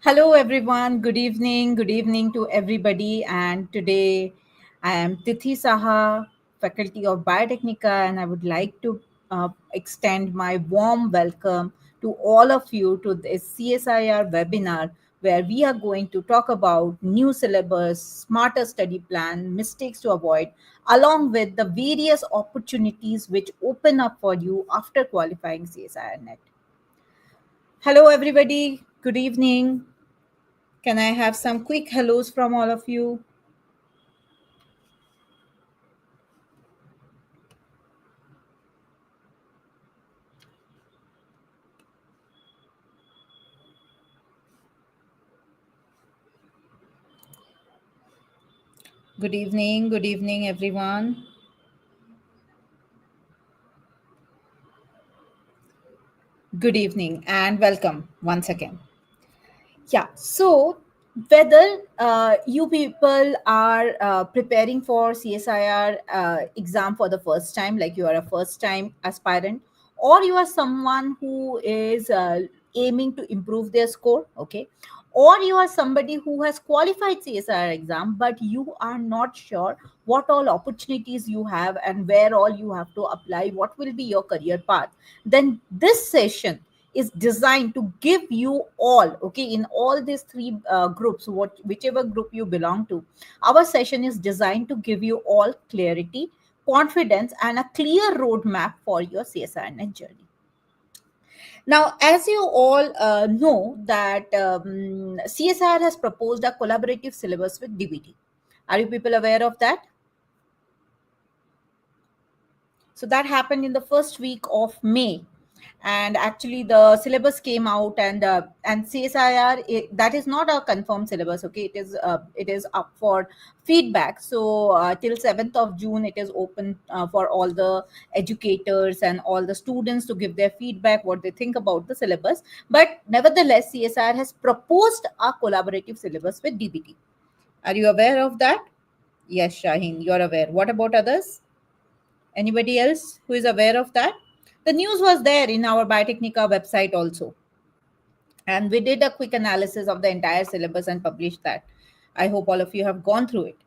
Hello, everyone. Good evening. Good evening to everybody. And today I am Tithi Saha, Faculty of Biotechnica, and I would like to extend my warm welcome to all of you to this CSIR webinar where we are going to talk about new syllabus, smarter study plan, mistakes to avoid, along with the various opportunities which open up for you after qualifying CSIR NET. Hello, everybody. Good evening. Can I have some quick hellos from all of you? Good evening, everyone. Good evening and welcome once again. Yeah, so whether you people are preparing for CSIR exam for the first time, like you are a first time aspirant, or you are someone who is aiming to improve their score, okay, or you are somebody who has qualified CSIR exam, but you are not sure what all opportunities you have and where all you have to apply, what will be your career path, then this session is designed to give you all, okay, in all these three groups, whichever group you belong to, our session is designed to give you all clarity, confidence, and a clear roadmap for your CSIR net journey. Now, as you all know that CSIR has proposed a collaborative syllabus with DBT. Are you people aware of that? So that happened in the first week of May, and actually the syllabus came out, and CSIR, that is not a confirmed syllabus. Okay, it is up for feedback. So till 7th of June, it is open for all the educators and all the students to give their feedback, what they think about the syllabus. But nevertheless, CSIR has proposed a collaborative syllabus with DBT. Are you aware of that? Yes, Shaheen, you're aware. What about others? Anybody else who is aware of that? The news was there in our Biotechnica website also. And we did a quick analysis of the entire syllabus and published that. I hope all of you have gone through it.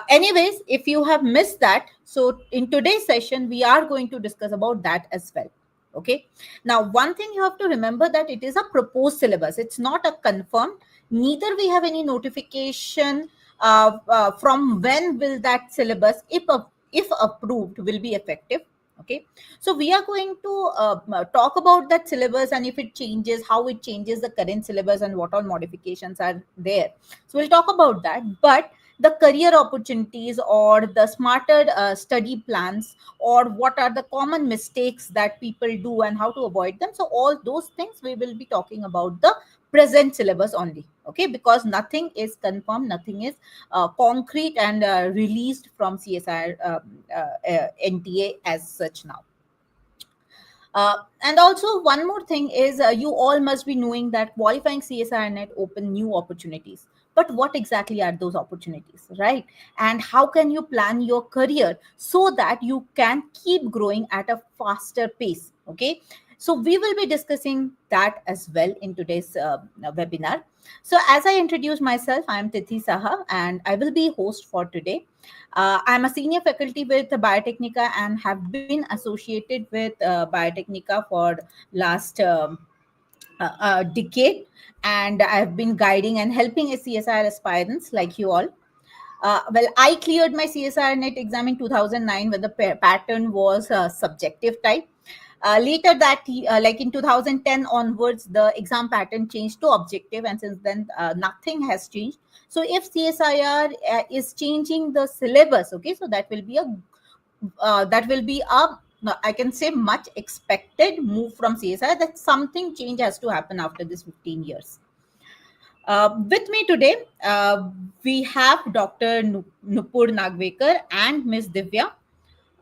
Anyways, if you have missed that, so in today's session, we are going to discuss about that as well. Okay. Now, one thing you have to remember that it is a proposed syllabus. It's not a confirmed. Neither we have any notification from when will that syllabus, if approved, will be effective. Okay, so we are going to talk about that syllabus and if it changes, how it changes the current syllabus and what all modifications are there. So we'll talk about that. But the career opportunities or the smarter study plans, or what are the common mistakes that people do and how to avoid them, so all those things we will be talking about the present syllabus only. Okay, because nothing is confirmed, nothing is concrete and released from CSIR NTA as such now. And also one more thing is you all must be knowing that qualifying CSIR net open new opportunities. But what exactly are those opportunities, right? And how can you plan your career so that you can keep growing at a faster pace? Okay. So we will be discussing that as well in today's webinar. So as I introduce myself, I am Tithi Saha and I will be host for today. I'm a senior faculty with Biotechnica and have been associated with Biotechnica for last decade. And I've been guiding and helping CSIR aspirants like you all. Well, I cleared my CSIR NET exam in 2009 when the pattern was subjective type. Later that, like in 2010 onwards, the exam pattern changed to objective, and since then, nothing has changed. So, if CSIR is changing the syllabus, okay, so that will be a I can say much expected move from CSIR. That something change has to happen after this 15 years. With me today, we have Dr. Nupur Nagvekar and Ms. Divya.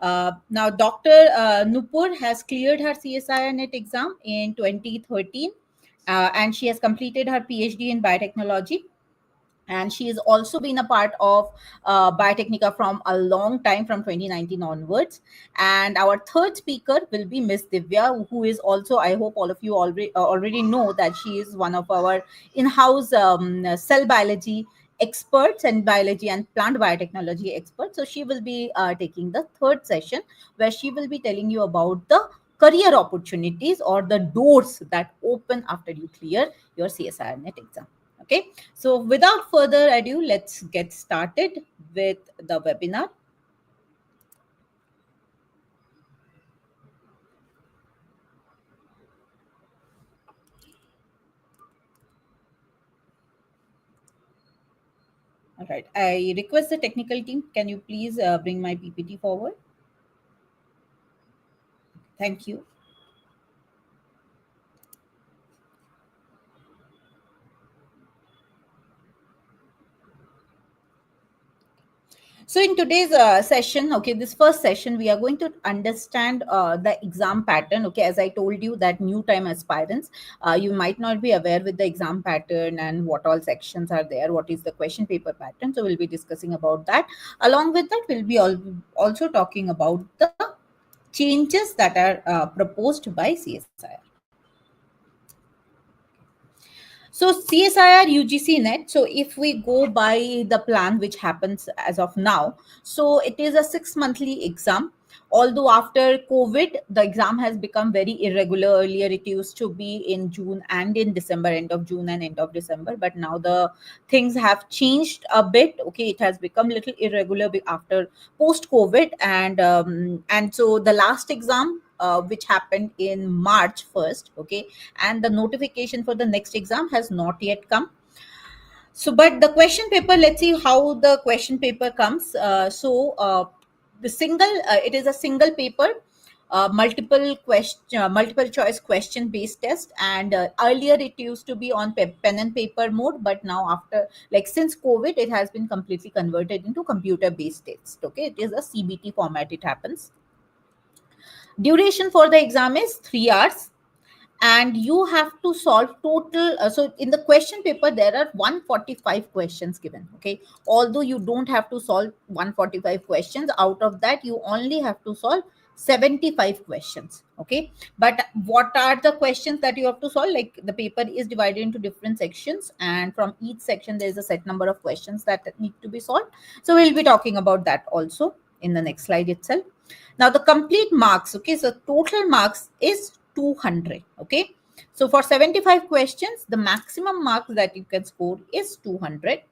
Now, Dr. Nupur has cleared her CSIR NET exam in 2013 and she has completed her PhD in biotechnology, and she has also been a part of Biotechnica from a long time, from 2019 onwards. And our third speaker will be Miss Divya, who is also, I hope all of you already know that she is one of our in-house cell biology experts and biology and plant biotechnology experts. So she will be taking the third session where she will be telling you about the career opportunities or the doors that open after you clear your CSIR NET exam. Okay, so without further ado, let's get started with the webinar. All right, I request the technical team, can you please bring my PPT forward? Thank you. So in today's session, okay, this first session, we are going to understand the exam pattern. Okay, as I told you that new time aspirants, you might not be aware with the exam pattern and what all sections are there, what is the question paper pattern. So we'll be discussing about that. Along with that, we'll be also talking about the changes that are proposed by CSIR. So CSIR UGC net. So if we go by the plan which happens as of now, so it is a 6 monthly exam. Although after COVID, the exam has become very irregular. Earlier, it used to be in June and in December, end of June and end of December. But now the things have changed a bit. Okay, it has become little irregular after post COVID, and so the last exam, which happened in March 1st. Okay, and the notification for the next exam has not yet come. So but the question paper, let's see how the question paper comes. The single it is a single paper, multiple choice question based test, and earlier it used to be on pen and paper mode, but now after, like, since COVID, it has been completely converted into computer based test. Okay, it is a CBT format. It happens. Duration for the exam is 3 hours, and you have to solve total, so in the question paper there are 145 questions given. Okay, although you don't have to solve 145 questions, out of that you only have to solve 75 questions. Okay, but what are the questions that you have to solve? Like, the paper is divided into different sections, and from each section there is a set number of questions that need to be solved. So we'll be talking about that also in the next slide itself. Now the complete marks, okay, so total marks is 200. Okay, so for 75 questions, the maximum marks that you can score is 200.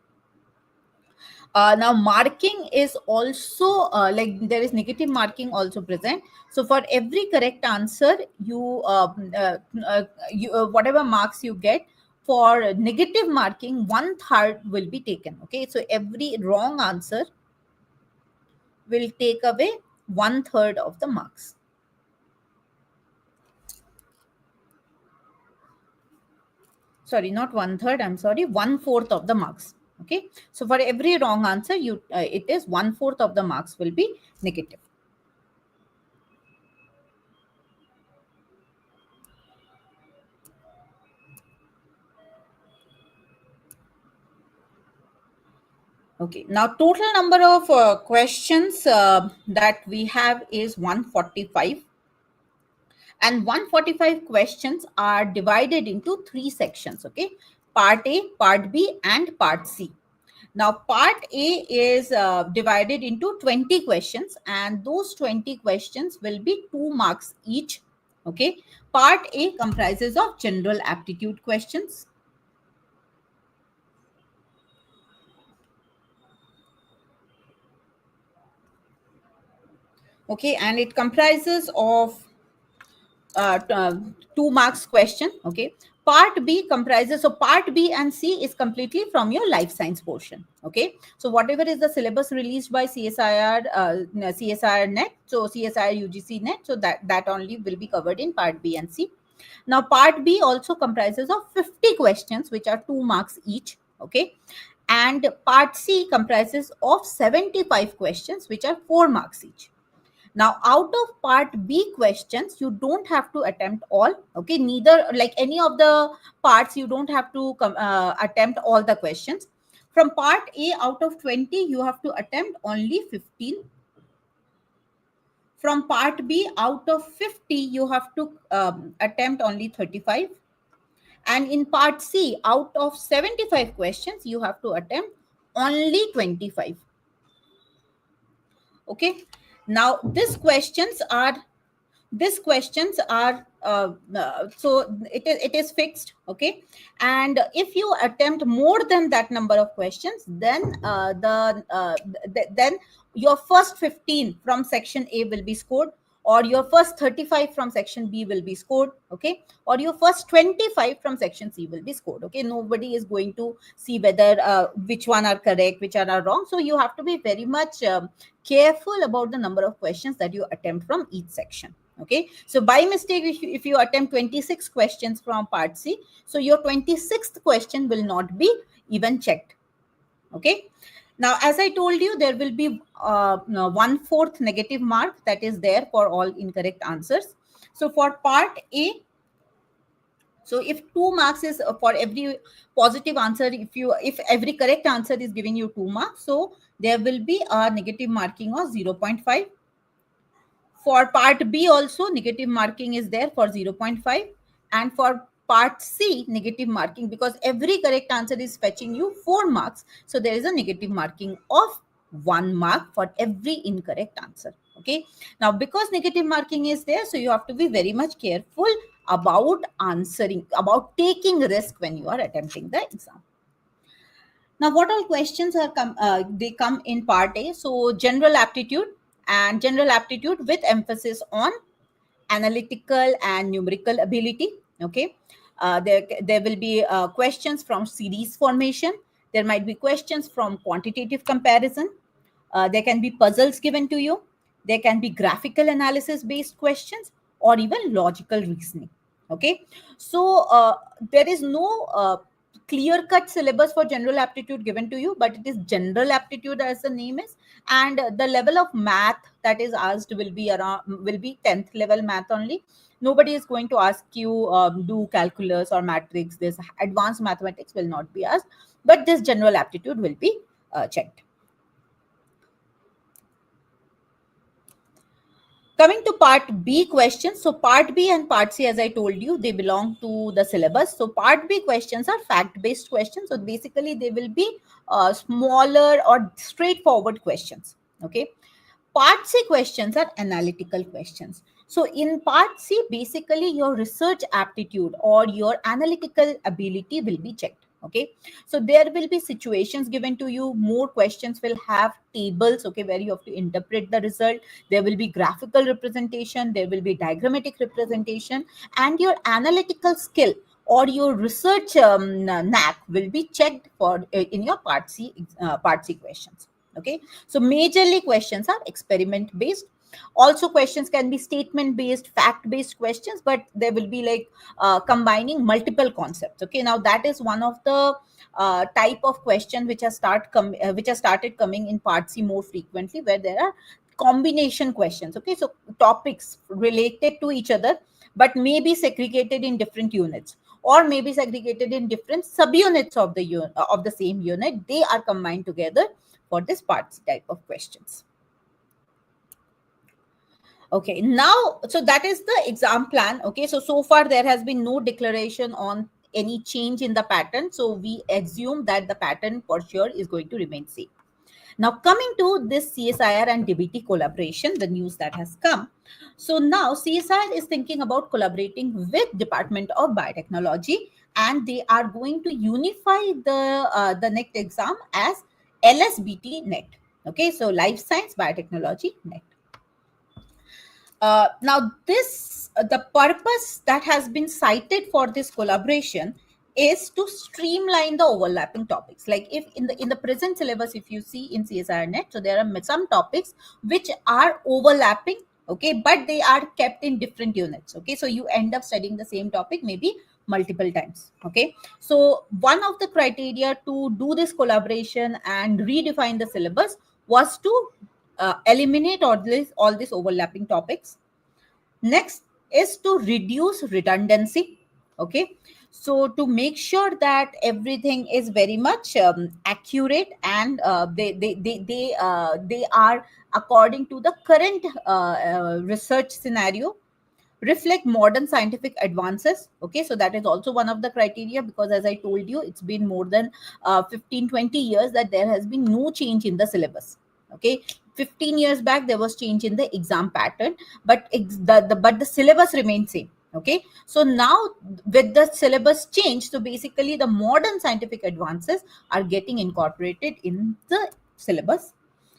Now marking is also, like, there is negative marking also present. So for every correct answer, whatever marks you get, for negative marking, 1/3 will be taken. Okay, so every wrong answer will take away 1/3 of the marks. Sorry, not 1/3, I'm sorry, 1/4 of the marks. Okay, so for every wrong answer, it is 1/4 of the marks will be negative. Okay, now total number of questions that we have is 145, and 145 questions are divided into three sections. Okay, part A, part B, and part C. Now part A is divided into 20 questions, and those 20 questions will be 2 marks each. Okay, part A comprises of general aptitude questions. Okay, and it comprises of 2 marks question. Okay, part B comprises, so part B and C is completely from your life science portion. Okay, so whatever is the syllabus released by CSIR, CSIR net, so CSIR UGC net, so that only will be covered in part B and C. Now part B also comprises of 50 questions, which are 2 marks each. Okay, and part C comprises of 75 questions, which are 4 marks each. Now, out of part B questions, you don't have to attempt all. Okay, neither like any of the parts, you don't have to attempt all the questions. From part A, out of 20, you have to attempt only 15. From part B, out of 50, you have to attempt only 35. And in part C, out of 75 questions, you have to attempt only 25. Okay. Now, these questions are so it is fixed. Okay, and if you attempt more than that number of questions, then then your first 15 from section A will be scored, or your first 35 from section B will be scored. Okay, or your first 25 from section C will be scored. Okay, nobody is going to see whether which one are correct, which are wrong. So you have to be very much careful about the number of questions that you attempt from each section. Okay, so by mistake, if you attempt 26 questions from part C, so your 26th question will not be even checked. Okay, now as I told you, there will be 1/4 negative mark that is there for all incorrect answers. So for part A, so if 2 marks is for every positive answer, if every correct answer is giving you 2 marks, so there will be a negative marking of 0.5. For part B also, negative marking is there for 0.5. And for part C, negative marking, because every correct answer is fetching you 4 marks. So there is a negative marking of 1 mark for every incorrect answer. Okay. Now, because negative marking is there, so you have to be very much careful about answering, about taking risk when you are attempting the exam. Now, what all questions are they come in part A? So general aptitude, and general aptitude with emphasis on analytical and numerical ability. Okay, there will be questions from series formation. There might be questions from quantitative comparison. There can be puzzles given to you. There can be graphical analysis based questions, or even logical reasoning. Okay, so there is no clear cut syllabus for general aptitude given to you, but it is general aptitude as the name is. And the level of math that is asked will be around, will be 10th level math only. Nobody is going to ask you do calculus or matrix. This advanced mathematics will not be asked, but this general aptitude will be checked. Coming to part B questions. So part B and part C, as I told you, they belong to the syllabus. So part B questions are fact-based questions. So basically they will be smaller or straightforward questions. Okay. Part C questions are analytical questions. So in part C, basically your research aptitude or your analytical ability will be checked. Okay, so there will be situations given to you. More questions will have tables, okay, where you have to interpret the result. There will be graphical representation, there will be diagrammatic representation, and your analytical skill or your research knack will be checked for in your part C questions. Okay, so majorly questions are experiment based. Also questions can be statement based, fact based questions, but they will be like combining multiple concepts. Okay, now that is one of the type of question which has started coming in part C more frequently, where there are combination questions. Okay, so topics related to each other but may be segregated in different units, or maybe segregated in different subunits of the same unit. They are combined together for this parts type of questions. Okay, now, so that is the exam plan. Okay, so far there has been no declaration on any change in the pattern. So we assume that the pattern for sure is going to remain same. Now, coming to this CSIR and DBT collaboration, the news that has come. So now CSIR is thinking about collaborating with Department of Biotechnology, and they are going to unify the NET exam as LSBT NET. Okay, so Life Science Biotechnology NET. Now, the purpose that has been cited for this collaboration is to streamline the overlapping topics. Like if in the present syllabus, if you see in CSIR NET, so there are some topics which are overlapping, okay, but they are kept in different units. Okay, so you end up studying the same topic maybe multiple times. Okay, so one of the criteria to do this collaboration and redefine the syllabus was to eliminate all these overlapping topics. Next is to reduce redundancy. Okay, so to make sure that everything is very much accurate, and they are according to the current research scenario, reflect modern scientific advances. Okay, so that is also one of the criteria, because as I told you, it's been more than 15-20 years that there has been no change in the syllabus. Okay, 15 years back there was change in the exam pattern, but but the syllabus remains same. Okay, so now with the syllabus change, so basically the modern scientific advances are getting incorporated in the syllabus,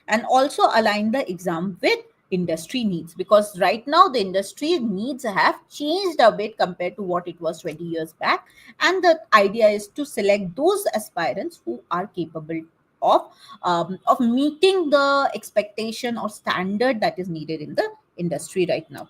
and also align the exam with industry needs, because right now the industry needs have changed a bit compared to what it was 20 years back, and the idea is to select those aspirants who are capable of meeting the expectation or standard that is needed in the industry right now.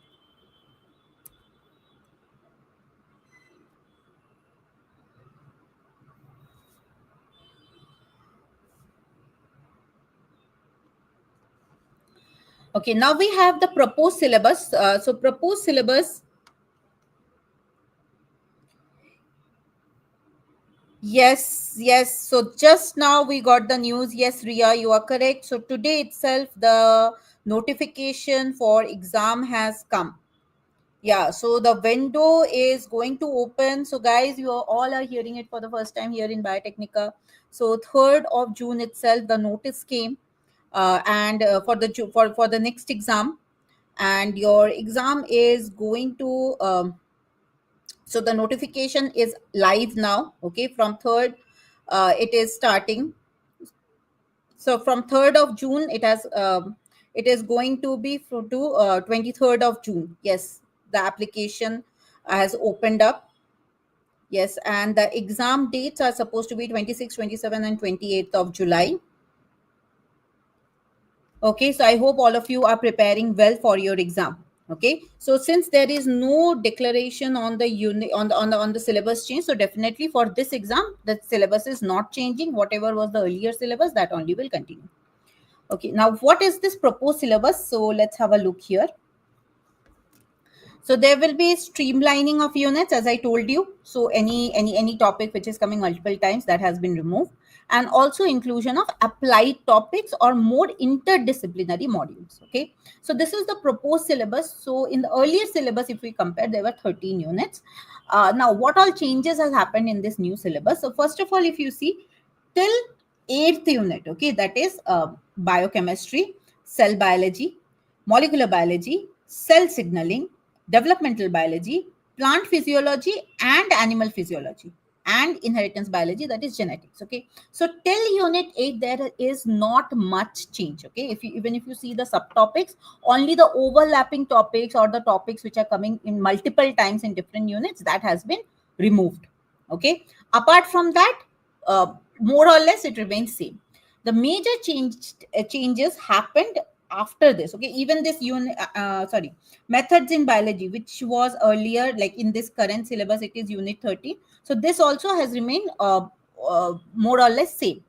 Okay, now we have the proposed syllabus. So proposed syllabus. Yes, yes. So just now we got the news. Yes, Ria, you are correct. So today itself, the notification for exam has come. Yeah, so the window is going to open. So guys, you are all are hearing it for the first time here in Biotechnica. So 3rd of June itself, the notice came, and for the next exam, and your exam is going to. So the notification is live now. Okay, from 3rd, it is starting. So from 3rd of June, it is going to be to 23rd of June. Yes, the application has opened up. Yes, and the exam dates are supposed to be 26, 27, and 28th of July. Okay, so I hope all of you are preparing well for your exam. Okay, so since there is no declaration on the unit on the syllabus change, so definitely for this exam the syllabus is not changing. Whatever was the earlier syllabus, that only will continue. Okay, now what is this proposed syllabus? So let's have a look here. So there will be streamlining of units, as I told you. So any topic which is coming multiple times, that has been removed, and also inclusion of applied topics or more interdisciplinary modules. Okay, so this is the proposed syllabus. So in the earlier syllabus, if we compare, there were 13 units. Now what all changes has happened in this new syllabus? So first of all, if you see, till 8th unit, okay, that is biochemistry, cell biology, molecular biology, cell signaling, developmental biology, plant physiology, and animal physiology, and inheritance biology, that is genetics. Okay, so till unit 8 there is not much change. Okay, even if you see the subtopics, only the overlapping topics or the topics which are coming in multiple times in different units, that has been removed. Okay, apart from that, more or less it remains same. The major changes happened after this. Okay, even this unit, sorry, methods in biology, which was earlier, like in this current syllabus it is unit 30, so this also has remained more or less same.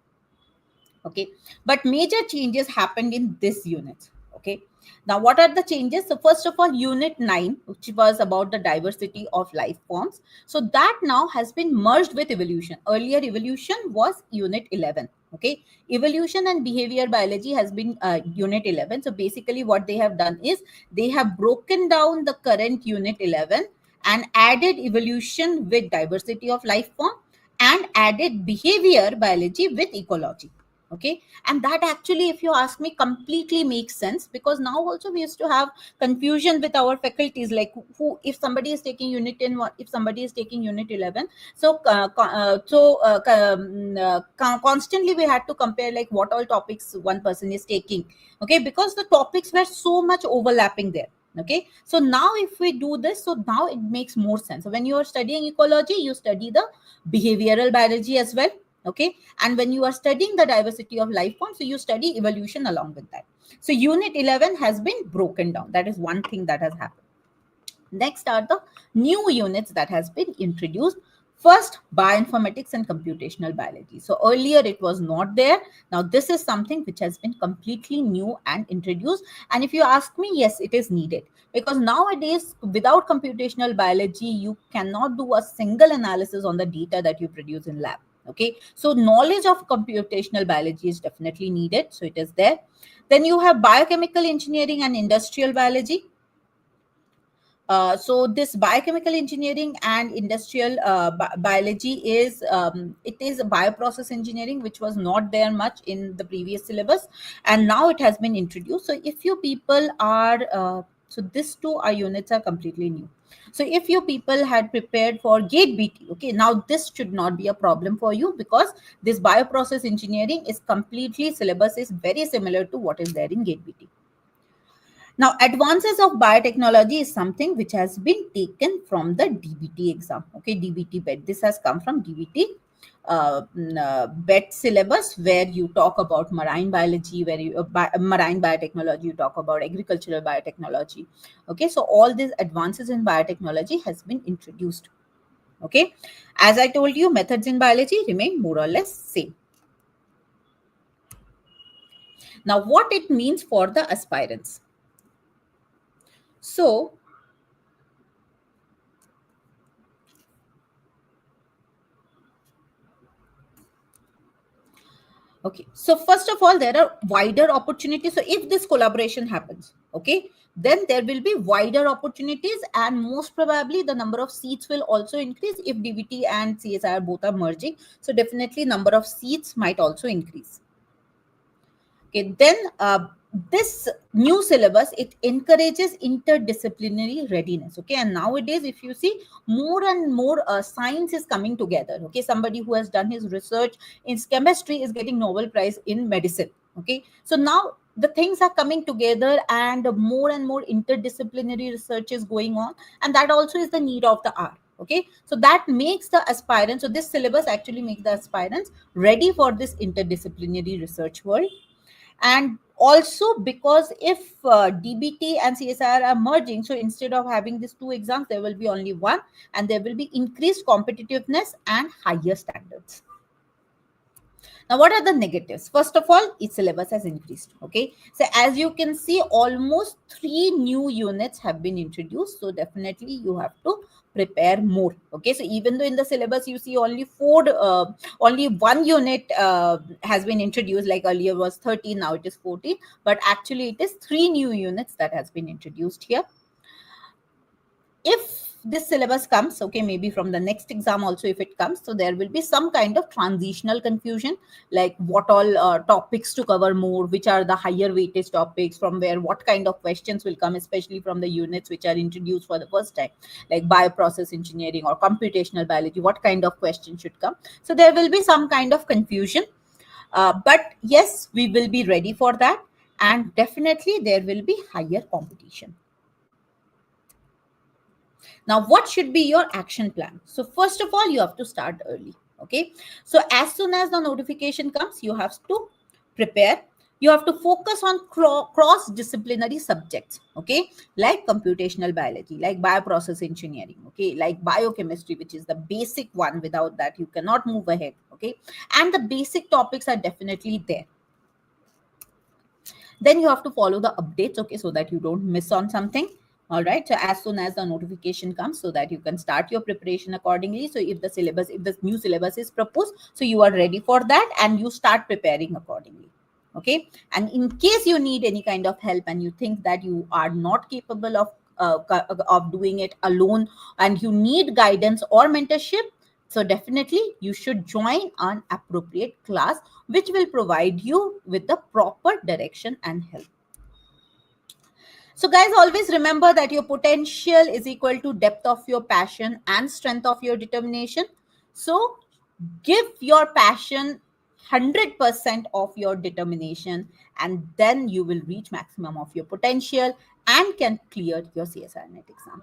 Okay, but major changes happened in this unit. Okay. Now, what are the changes? So first of all, unit 9, which was about the diversity of life forms. So that now has been merged with evolution. Earlier evolution was unit 11. Okay. Evolution and behavior biology has been unit 11. So basically what they have done is they have broken down the current unit 11 and added evolution with diversity of life form and added behavior biology with ecology. Okay. And that actually, if you ask me, completely makes sense, because now also we used to have confusion with our faculties, like who, if somebody is taking unit 10, if somebody is taking unit 11. So constantly we had to compare like what all topics one person is taking. Okay, because the topics were so much overlapping there. Okay, so now if we do this, so now it makes more sense. So when you are studying ecology, you study the behavioral biology as well. Okay, and when you are studying the diversity of life forms, so you study evolution along with that. So unit 11 has been broken down. That is one thing that has happened. Next are the new units that has been introduced. First, bioinformatics and computational biology. So earlier it was not there. Now this is something which has been completely new and introduced. And if you ask me, yes, it is needed, because nowadays without computational biology, you cannot do a single analysis on the data that you produce in lab. Okay, so knowledge of computational biology is definitely needed. So it is there. Then you have biochemical engineering and industrial biology. So this biochemical engineering and industrial biology is it is a bioprocess engineering, which was not there much in the previous syllabus, and now it has been introduced. So if you people are so these two are units are completely new. So if you people had prepared for gate bt, okay, now this should not be a problem for you, because this bioprocess engineering is completely, syllabus is very similar to what is there in gate bt. Now, advances of biotechnology is something which has been taken from the DBT exam. Okay, DBT BET. This has come from DBT BET syllabus, where you talk about marine biology, where you marine biotechnology, you talk about agricultural biotechnology. Okay, so all these advances in biotechnology has been introduced. Okay, as I told you, methods in biology remain more or less same. Now, what it means for the aspirants. So, okay, so first of all, there are wider opportunities. So if this collaboration happens, okay, then there will be wider opportunities, and most probably the number of seats will also increase if DBT and CSIR both are merging. So definitely number of seats might also increase. Okay, then this new syllabus, it encourages interdisciplinary readiness. Okay, and nowadays if you see, more and more science is coming together. Okay, somebody who has done his research in chemistry is getting Nobel Prize in medicine. Okay, so now the things are coming together, and more interdisciplinary research is going on, and that also is the need of the hour. Okay, so that makes the aspirants, so this syllabus actually makes the aspirants ready for this interdisciplinary research world. And also, because if DBT and CSIR are merging, so instead of having these two exams, there will be only one, and there will be increased competitiveness and higher standards. Now, what are the negatives? First of all, its syllabus has increased. Okay, so as you can see, almost 3 new units have been introduced. So definitely you have to prepare more. Okay, so even though in the syllabus you see only one unit has been introduced, like earlier was 13, now it is 14, but actually it is 3 new units that has been introduced here. If this syllabus comes, okay, maybe from the next exam also, if it comes, so there will be some kind of transitional confusion, like what all topics to cover more, which are the higher weightage topics, from where what kind of questions will come, especially from the units which are introduced for the first time, like bioprocess engineering or computational biology, what kind of questions should come. So there will be some kind of confusion, but yes, we will be ready for that, and definitely there will be higher competition. Now, what should be your action plan? So first of all, you have to start early. Okay, so as soon as the notification comes, you have to prepare. You have to focus on cross disciplinary subjects, okay, like computational biology, like bioprocess engineering, okay, like biochemistry, which is the basic one. Without that you cannot move ahead. Okay, and the basic topics are definitely there. Then you have to follow the updates, okay, so that you don't miss on something. All right, so as soon as the notification comes, so that you can start your preparation accordingly. So if the new syllabus is proposed, so you are ready for that and you start preparing accordingly. Okay, and in case you need any kind of help and you think that you are not capable of doing it alone and you need guidance or mentorship, so definitely you should join an appropriate class which will provide you with the proper direction and help. So guys, always remember that your potential is equal to depth of your passion and strength of your determination. So give your passion 100% of your determination, and then you will reach maximum of your potential and can clear your CSIR NET exam.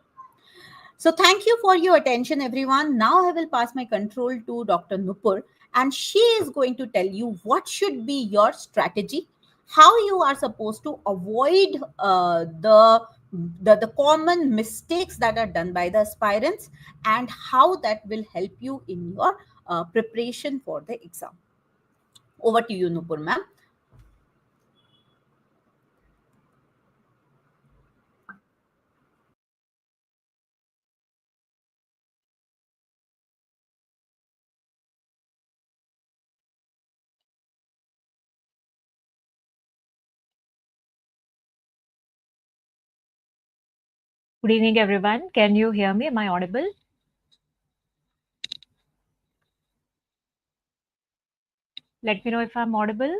So thank you for your attention, everyone. Now I will pass my control to Dr. Nupur, and she is going to tell you what should be your strategy, how you are supposed to avoid the common mistakes that are done by the aspirants, and how that will help you in your preparation for the exam. Over to you, Nupur, ma'am. Good evening, everyone. Can you hear me? Am I audible? Let me know if I'm audible.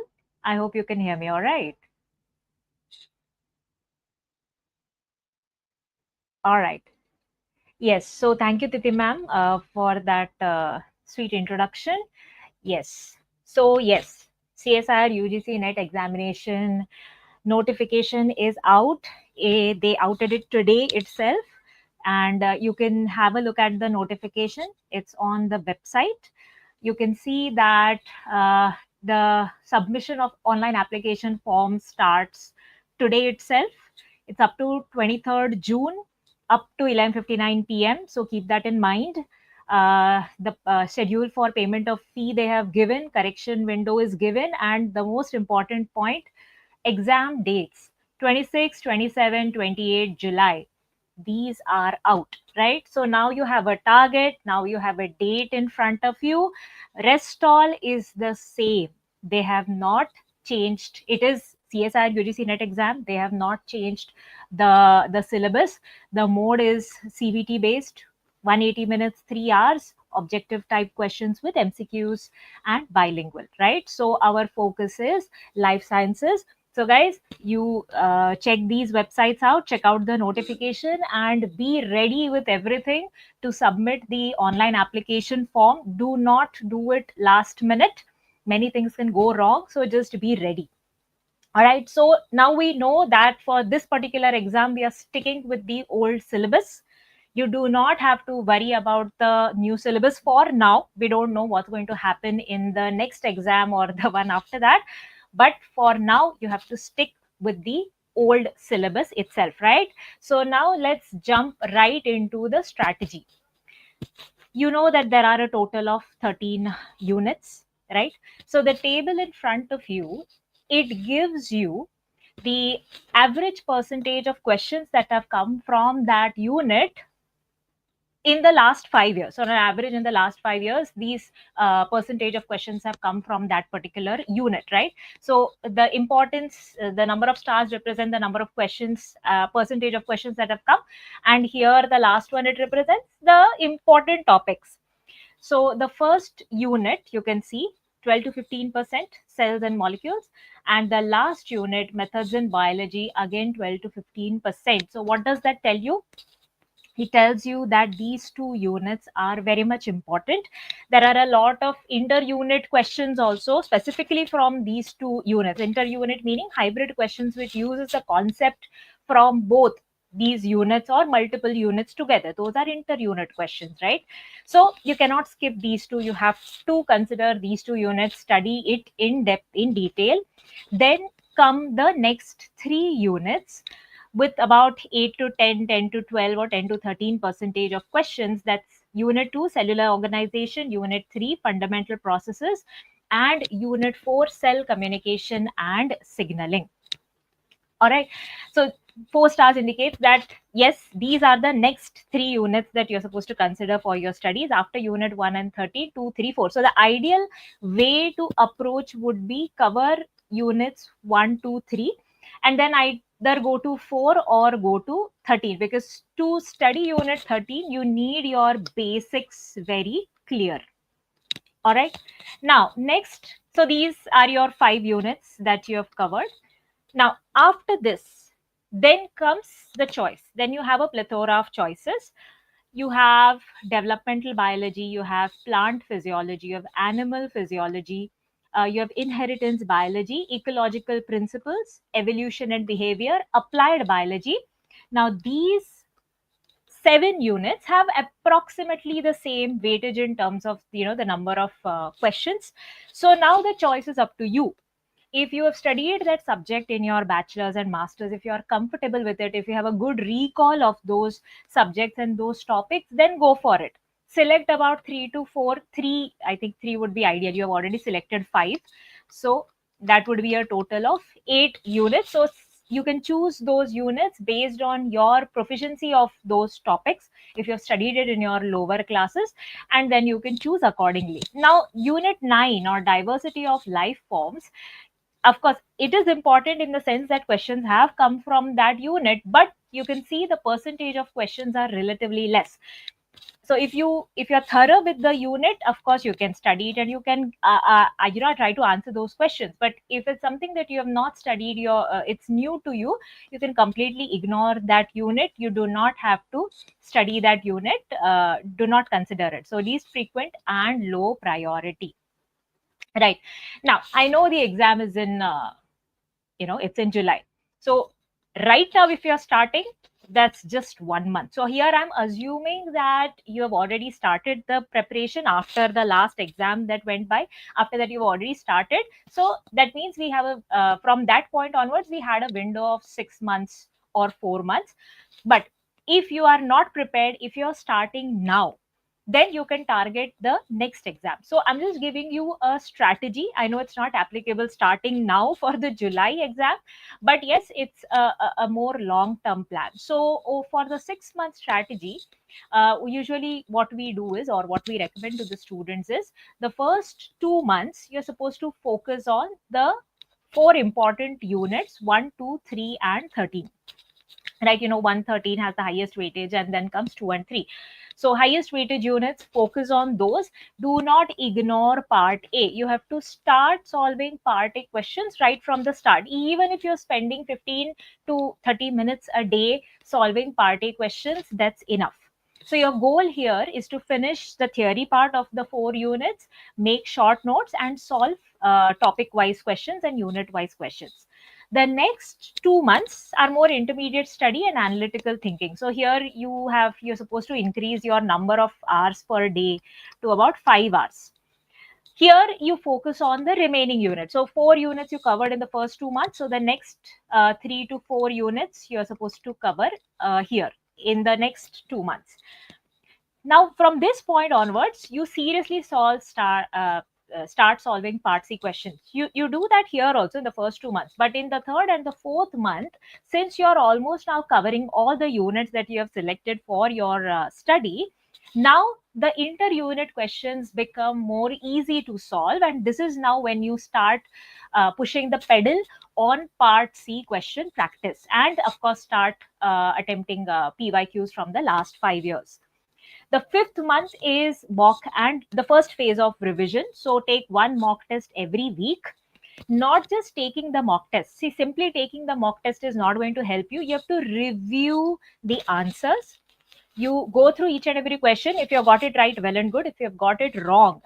I hope you can hear me all right. All right. Yes. So thank you, Tithi ma'am, for that sweet introduction. Yes. So, yes, CSIR UGC NET examination notification is out. They outed it today itself. And you can have a look at the notification. It's on the website. You can see that the submission of online application forms starts today itself. It's up to 23rd June, up to 11:59 p.m. So keep that in mind. The schedule for payment of fee they have given, correction window is given, and the most important point, exam dates 26, 27, 28 July. These are out, right? So now you have a target, now you have a date in front of you. Rest all is the same. They have not changed. It is CSIR UGC NET exam. They have not changed the syllabus. The mode is CBT based, 180 minutes, 3 hours, objective type questions with MCQs and bilingual, right? So our focus is life sciences. So guys, you check these websites out, check out the notification, and be ready with everything to submit the online application form. Do not do it last minute. Many things can go wrong, so just be ready. All right, so now we know that for this particular exam, we are sticking with the old syllabus. You do not have to worry about the new syllabus for now. We don't know what's going to happen in the next exam or the one after that. But for now, you have to stick with the old syllabus itself, right? So now let's jump right into the strategy. You know that there are a total of 13 units, right? So the table in front of you, it gives you the average percentage of questions that have come from that unit in the last 5 years. So on an average in the last 5 years, these percentage of questions have come from that particular unit, right? So the importance, the number of stars represent the number of questions, percentage of questions that have come. And here the last one, it represents the important topics. So the first unit, you can see 12 to 15% cells and molecules. And the last unit, methods in biology, again 12 to 15%. So what does that tell you? He tells you that these two units are very much important. There are a lot of inter-unit questions also, specifically from these two units. Inter-unit meaning hybrid questions which uses a concept from both these units or multiple units together. Those are inter-unit questions, right? So you cannot skip these two. You have to consider these two units, study it in depth, in detail. Then come the next three units with about 8 to 10, 10 to 12, or 10 to 13 percentage of questions. That's unit 2, cellular organization, unit 3, fundamental processes, and unit 4, cell communication and signaling. All right. So 4 stars indicates that yes, these are the next 3 units that you're supposed to consider for your studies after unit 1 and 30, 2, 3, 4. So the ideal way to approach would be cover units 1, 2, 3, and then either go to 4 or go to 13, because to study unit 13, you need your basics very clear. All right. Now, next, so these are your 5 units that you have covered. Now, after this, then comes the choice. Then you have a plethora of choices. You have developmental biology, you have plant physiology, you have animal physiology, you have inheritance biology, ecological principles, evolution and behavior, applied biology. Now, these 7 units have approximately the same weightage in terms of the number of questions. So now the choice is up to you. If you have studied that subject in your bachelor's and master's, if you are comfortable with it, if you have a good recall of those subjects and those topics, then go for it. Select about 3 to 4. I think 3 would be ideal. You have already selected 5. So that would be a total of 8 units. So you can choose those units based on your proficiency of those topics if you have studied it in your lower classes, and then you can choose accordingly. Now, unit 9, or diversity of life forms, of course it is important in the sense that questions have come from that unit, but you can see the percentage of questions are relatively less. So if you're thorough with the unit, of course you can study it and you can try to answer those questions. But if it's something that you have not studied, it's new to you, you can completely ignore that unit. You do not have to study that unit. Do not consider it. So least frequent and low priority. Right. Now, I know the exam is in, it's in July. So right now, if you're starting, that's just 1 month. So here I'm assuming that you have already started the preparation after the last exam that went by. After that, you've already started. So that means we have from that point onwards, we had a window of 6 months or 4 months. But if you are not prepared, if you're starting now, then you can target the next exam. So I'm just giving you a strategy. I know it's not applicable starting now for the July exam, but yes, it's a more long term plan. So for the 6 month strategy, usually what we do is, or what we recommend to the students is, the first 2 months you're supposed to focus on the 4 important units: 1, 2, 3, and 13. Right, 113 has the highest weightage, and then comes 2 and 3. So highest weightage units, focus on those. Do not ignore part A. You have to start solving part A questions right from the start. Even if you're spending 15 to 30 minutes a day solving part A questions, that's enough. So your goal here is to finish the theory part of the 4 units, make short notes, and solve topic wise questions and unit wise questions. The next 2 months are more intermediate study and analytical thinking. So here you're supposed to increase your number of hours per day to about 5 hours. Here you focus on the remaining units. So 4 units you covered in the first 2 months. So the next 3 to 4 units you're supposed to cover here in the next 2 months. Now, from this point onwards, you seriously start solving part C questions. You do that here also in the first 2 months, but in the third and the fourth month, since you're almost now covering all the units that you have selected for your study, now the inter-unit questions become more easy to solve, and this is now when you start pushing the pedal on part C question practice, and of course start attempting PYQs from the last 5 years. The fifth month is mock and the first phase of revision. So take one mock test every week. Not just taking the mock test. See, simply taking the mock test is not going to help you. You have to review the answers. You go through each and every question. If you have got it right, well and good. If you have got it wrong,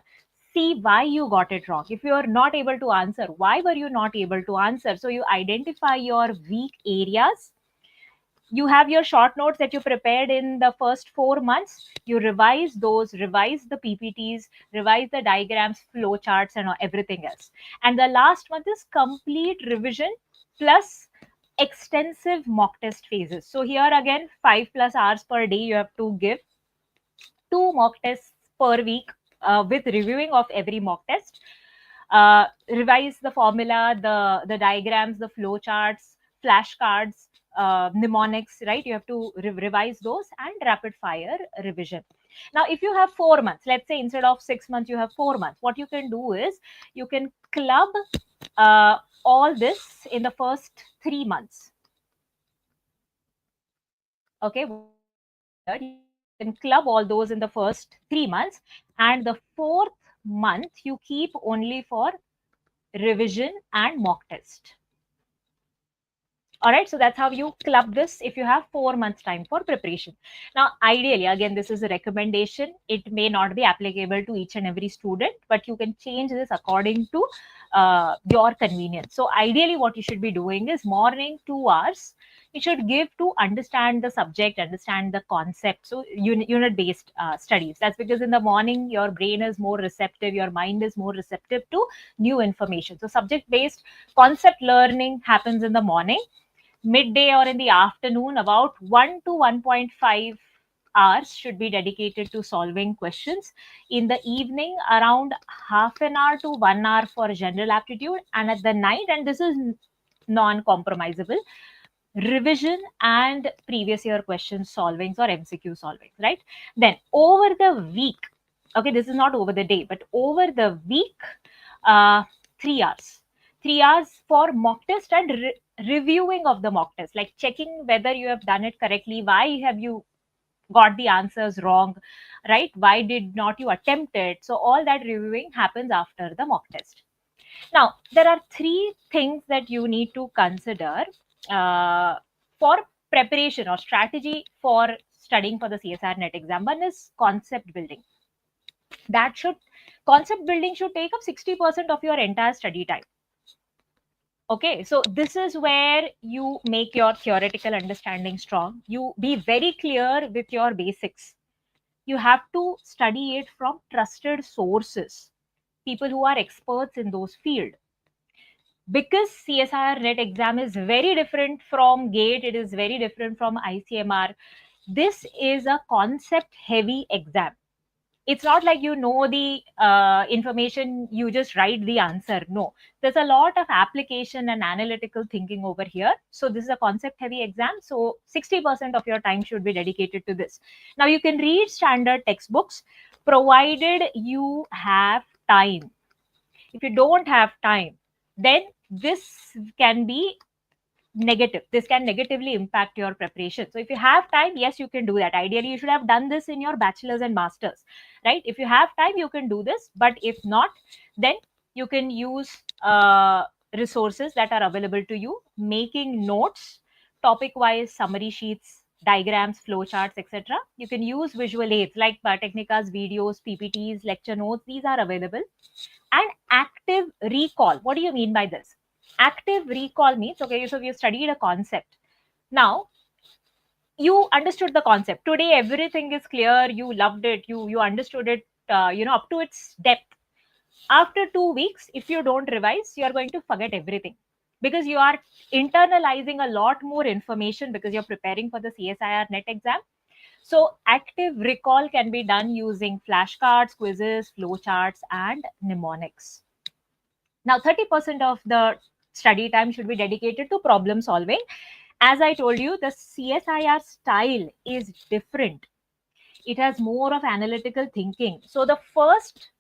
see why you got it wrong. If you are not able to answer, why were you not able to answer? So you identify your weak areas. You have your short notes that you prepared in the first 4 months. You revise those, revise the PPTs, revise the diagrams, flow charts, and everything else. And the last month is complete revision plus extensive mock test phases. So here again, 5+ hours per day you have to give, 2 mock tests per week with reviewing of every mock test. Revise the formula, the diagrams, the flow charts, flashcards, mnemonics, right? You have to revise those, and rapid fire revision. Now, if you have 4 months, let's say instead of 6 months, you have 4 months, what you can do is you can club all this in the first 3 months. Okay, whatever you have cleared, you can club all those in the first 3 months, and the fourth month you keep only for revision and mock test. All right, so that's how you club this if you have 4 months time for preparation. Now, ideally, again, this is a recommendation. It may not be applicable to each and every student, but you can change this according to your convenience. So ideally, what you should be doing is morning 2 hours you should give to understand the subject, understand the concept. So unit based studies. That's because in the morning your brain is more receptive, your mind is more receptive to new information. So subject based concept learning happens in the morning. Midday or in the afternoon, about 1 to 1.5 hours should be dedicated to solving questions. In the evening, around half an hour to 1 hour for general aptitude. And at the night, and this is non-compromisable, revision and previous year question solvings or MCQ solvings, right? Then over the week, okay, this is not over the day, but over the week, 3 hours. 3 hours for mock test and reviewing of the mock test, like checking whether you have done it correctly, why have you got the answers wrong, right? Why did not you attempt it? So all that reviewing happens after the mock test. Now, there are three things that you need to consider for preparation or strategy for studying for the CSIR NET exam. One is concept building. Concept building should take up 60% of your entire study time. Okay, so this is where you make your theoretical understanding strong. You be very clear with your basics. You have to study it from trusted sources, people who are experts in those field. Because CSIR NET exam is very different from GATE, it is very different from ICMR. This is a concept heavy exam. It's not like you know the information, you just write the answer. No, there's a lot of application and analytical thinking over here. So this is a concept heavy exam. So 60% of your time should be dedicated to this. Now you can read standard textbooks provided you have time. If you don't have time, then this can be negative. This can negatively impact your preparation. So if you have time, yes, you can do that. Ideally, you should have done this in your bachelor's and master's, right? If you have time, you can do this. But if not, then you can use resources that are available to you, making notes, topic-wise summary sheets, diagrams, flowcharts, etc. You can use visual aids like Technica's videos, PPTs, lecture notes. These are available. And active recall. What do you mean by this? Active recall means, okay, so you studied a concept. Now, you understood the concept. Today, everything is clear. You loved it. You understood it, up to its depth. After 2 weeks, if you don't revise, you are going to forget everything because you are internalizing a lot more information because you're preparing for the CSIR NET exam. So active recall can be done using flashcards, quizzes, flowcharts, and mnemonics. Now, 30% of the study time should be dedicated to problem solving. As I told you, the CSIR style is different. It has more of analytical thinking. So the first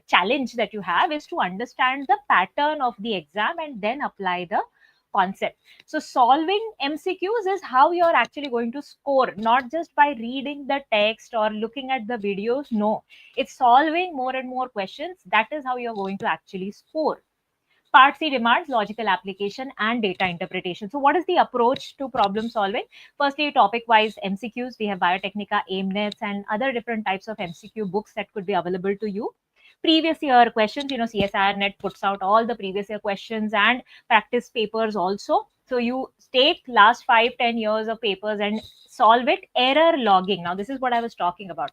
challenge that you have is to understand the pattern of the exam and then apply the concept. So solving MCQs is how you're actually going to score, not just by reading the text or looking at the videos. No, it's solving more and more questions. That is how you're going to actually score. Part C demands logical application and data interpretation. So what is the approach to problem solving? Firstly, topic-wise MCQs. We have Biotechnica, AIMNETs, and other different types of MCQ books that could be available to you. Previous year questions, CSIR NET puts out all the previous year questions and practice papers also. So you take last 5-10 years of papers and solve it. Error logging. Now, this is what I was talking about.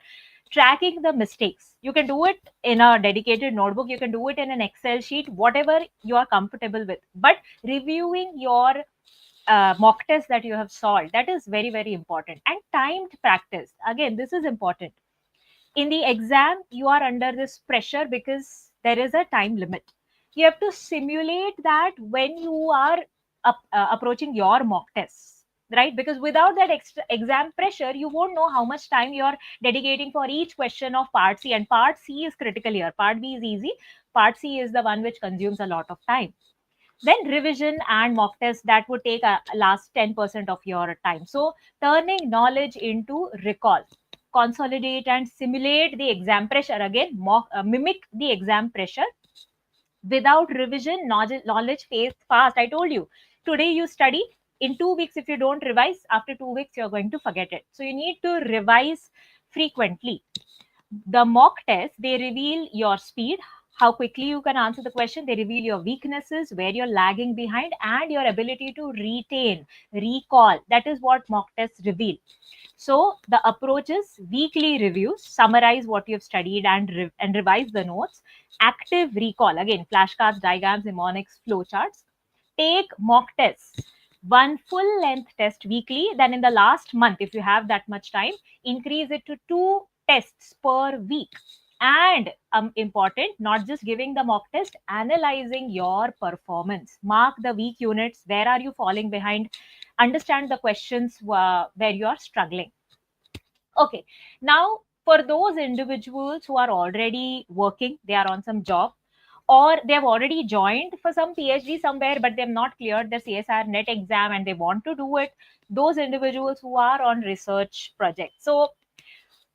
Tracking the mistakes. You can do it in a dedicated notebook. You can do it in an Excel sheet, whatever you are comfortable with. But reviewing your mock test that you have solved, that is very, very important. And timed practice. Again, this is important. In the exam, you are under this pressure because there is a time limit. You have to simulate that when you are approaching your mock tests, right? Because without that extra exam pressure, you won't know how much time you're dedicating for each question of part C. And part C is critical here. Part B is easy. Part C is the one which consumes a lot of time. Then revision and mock test, that would take a last 10% of your time. So turning knowledge into recall, consolidate and simulate the exam pressure. Again, mimic the exam pressure. Without revision, knowledge fades fast. I told you, today you study, in 2 weeks if you don't revise, after 2 weeks you're going to forget it. So you need to revise frequently. The mock tests, they reveal your speed, how quickly you can answer the question. They reveal your weaknesses, where you're lagging behind, and your ability to retain, recall. That is what mock tests reveal. So the approach is weekly reviews, summarize what you've studied and revise the notes. Active recall, again, flashcards, diagrams, mnemonics, flowcharts. Take mock tests, one full length test weekly. Then in the last month, if you have that much time, increase it to 2 tests per week. And important, not just giving the mock test, analyzing your performance. Mark the weak units. Where are you falling behind? Understand the questions where you are struggling. Okay, now for those individuals who are already working, they are on some job, or they have already joined for some PhD somewhere, but they have not cleared their CSIR NET exam and they want to do it. Those individuals who are on research projects. So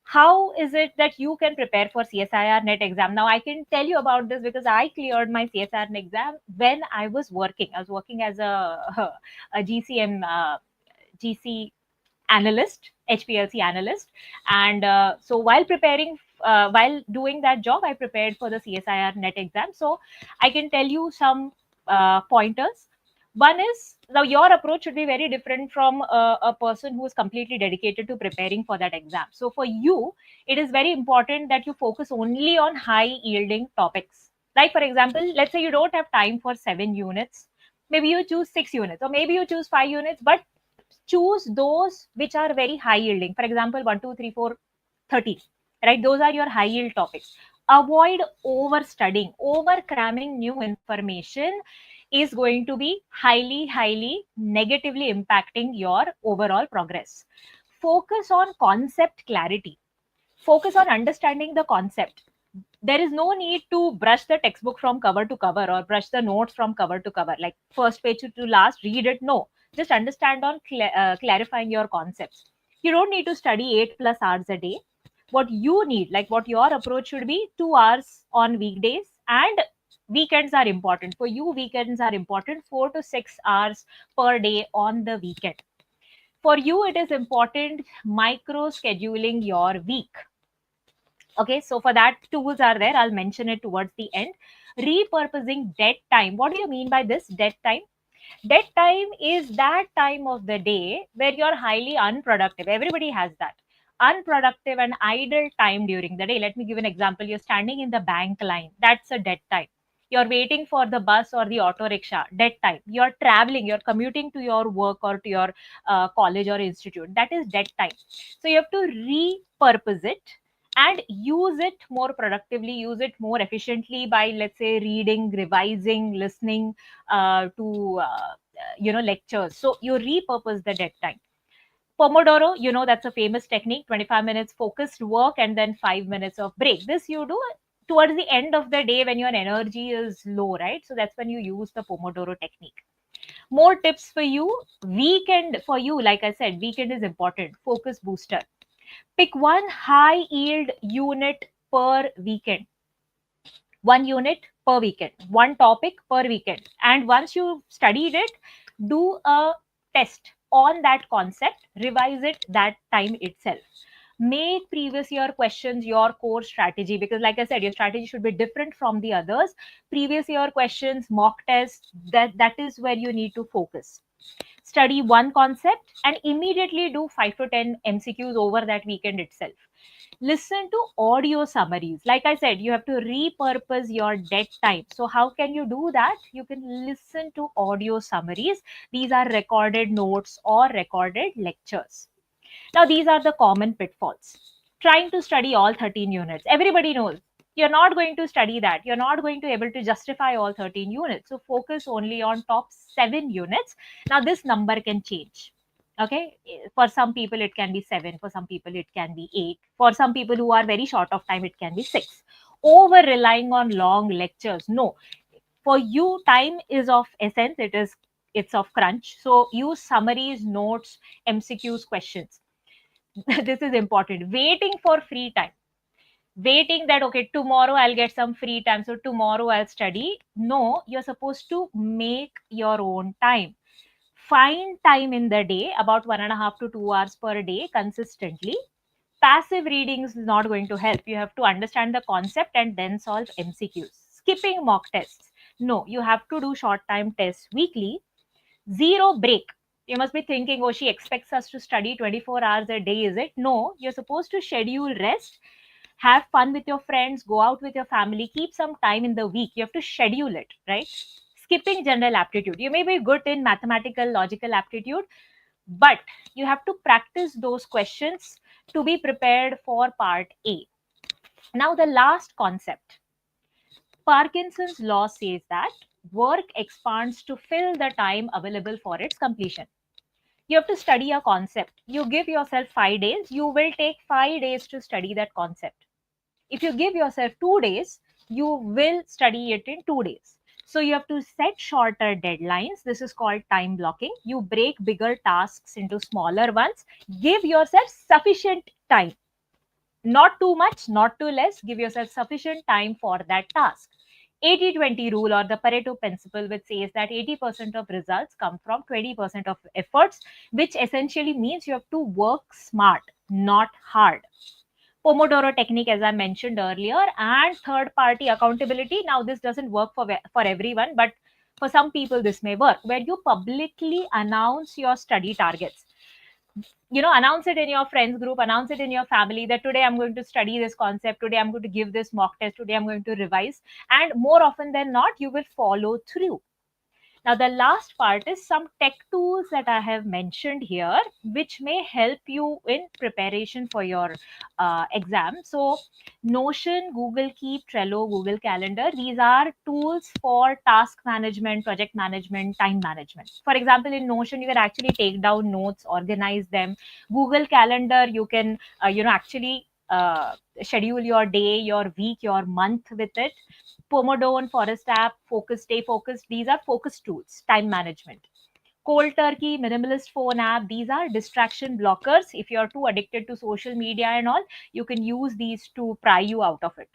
how is it that you can prepare for CSIR NET exam? Now I can tell you about this because I cleared my CSIR NET exam when I was working. I was working as a GCM, GC analyst, HPLC analyst. And so while preparing, while doing that job, I prepared for the CSIR NET exam. So I can tell you some pointers. One is, now your approach should be very different from a person who is completely dedicated to preparing for that exam. So for you, it is very important that you focus only on high yielding topics. Like for example, let's say you don't have time for 7 units. Maybe you choose 6 units, or maybe you choose 5 units, but choose those which are very high yielding. For example, 1, 2, 3, 4, 30, right? Those are your high yield topics. Avoid over studying. Over cramming new information is going to be highly negatively impacting your overall progress. Focus on concept clarity. Focus on understanding the concept. There is no need to brush the textbook from cover to cover or brush the notes from cover to cover, like first page to last, read it. No, just understand on clarifying your concepts. You don't need to study 8+ hours a day. What you need, like what your approach should be, 2 hours on weekdays, and weekends are important for you. Weekends are important, 4 to 6 hours per day on the weekend. For you, it is important micro scheduling your week. Okay, so for that, tools are there. I'll mention it towards the end. Repurposing dead time. What do you mean by this dead time? Dead time is that time of the day where you're highly unproductive. Everybody has that. Unproductive and idle time during the day. Let me give an example. You're standing in the bank line. That's a dead time. You're waiting for the bus or the auto rickshaw. Dead time. You're traveling. You're commuting to your work or to your college or institute. That is dead time. So you have to repurpose it and use it more productively, use it more efficiently by, let's say, reading, revising, listening to lectures. So you repurpose the dead time. Pomodoro, that's a famous technique. 25 minutes focused work and then 5 minutes of break. This you do towards the end of the day when your energy is low, right? So that's when you use the Pomodoro technique. More tips for you. Weekend for you, like I said, weekend is important. Focus booster. Pick one high yield unit per weekend. 1 unit per weekend, one topic per weekend. And once you studied it, do a test on that concept, revise it that time itself. Make previous year questions your core strategy, because like I said, your strategy should be different from the others. Previous year questions, mock tests, that is where you need to focus. Study one concept and immediately do 5 to 10 MCQs over that weekend itself. Listen to audio summaries. Like I said, you have to repurpose your dead time. So how can you do that? You can listen to audio summaries. These are recorded notes or recorded lectures. Now, these are the common pitfalls. Trying to study all 13 units. Everybody knows. You're not going to study that. You're not going to able to justify all 13 units. So focus only on top 7 units. Now this number can change. Okay, for some people it can be 7, for some people it can be 8, for some people who are very short of time it can be 6. Over relying on long lectures, no. For you, time is of essence. It's of crunch. So use summaries, notes, MCQs, questions. This is important. Waiting for free time, waiting that okay, tomorrow I'll get some free time, so tomorrow I'll study. No, you're supposed to make your own time. Find time in the day, about 1.5 to 2 hours per day consistently. Passive reading is not going to help. You have to understand the concept and then solve MCQs. Skipping mock tests, no, you have to do short time tests weekly. Zero break. You must be thinking, oh, she expects us to study 24 hours a day, is it? No, you're supposed to schedule rest, have fun with your friends, go out with your family, keep some time in the week. You have to schedule it, right? Skipping general aptitude. You may be good in mathematical, logical aptitude, but you have to practice those questions to be prepared for part A. Now, the last concept. Parkinson's law says that work expands to fill the time available for its completion. You have to study a concept. You give yourself 5 days, you will take 5 days to study that concept. If you give yourself 2 days, you will study it in 2 days. So you have to set shorter deadlines. This is called time blocking. You break bigger tasks into smaller ones. Give yourself sufficient time. Not too much, not too less. Give yourself sufficient time for that task. 80-20 rule, or the Pareto principle, which says that 80% of results come from 20% of efforts, which essentially means you have to work smart, not hard. Pomodoro technique, as I mentioned earlier, and third party accountability. Now, this doesn't work for everyone, but for some people, this may work, where you publicly announce your study targets. Announce it in your friends group, announce it in your family that today I'm going to study this concept, today I'm going to give this mock test, today I'm going to revise, and more often than not, you will follow through. Now, the last part is some tech tools that I have mentioned here, which may help you in preparation for your exam. So, Notion, Google Keep, Trello, Google Calendar, these are tools for task management, project management, time management. For example, in Notion, you can actually take down notes, organize them. Google Calendar, you can, actually schedule your day, your week, your month with it. Pomodoro, Forest app, Focus, Stay Focused. These are focus tools, time management. Cold Turkey, Minimalist phone app. These are distraction blockers. If you're too addicted to social media and all, you can use these to pry you out of it.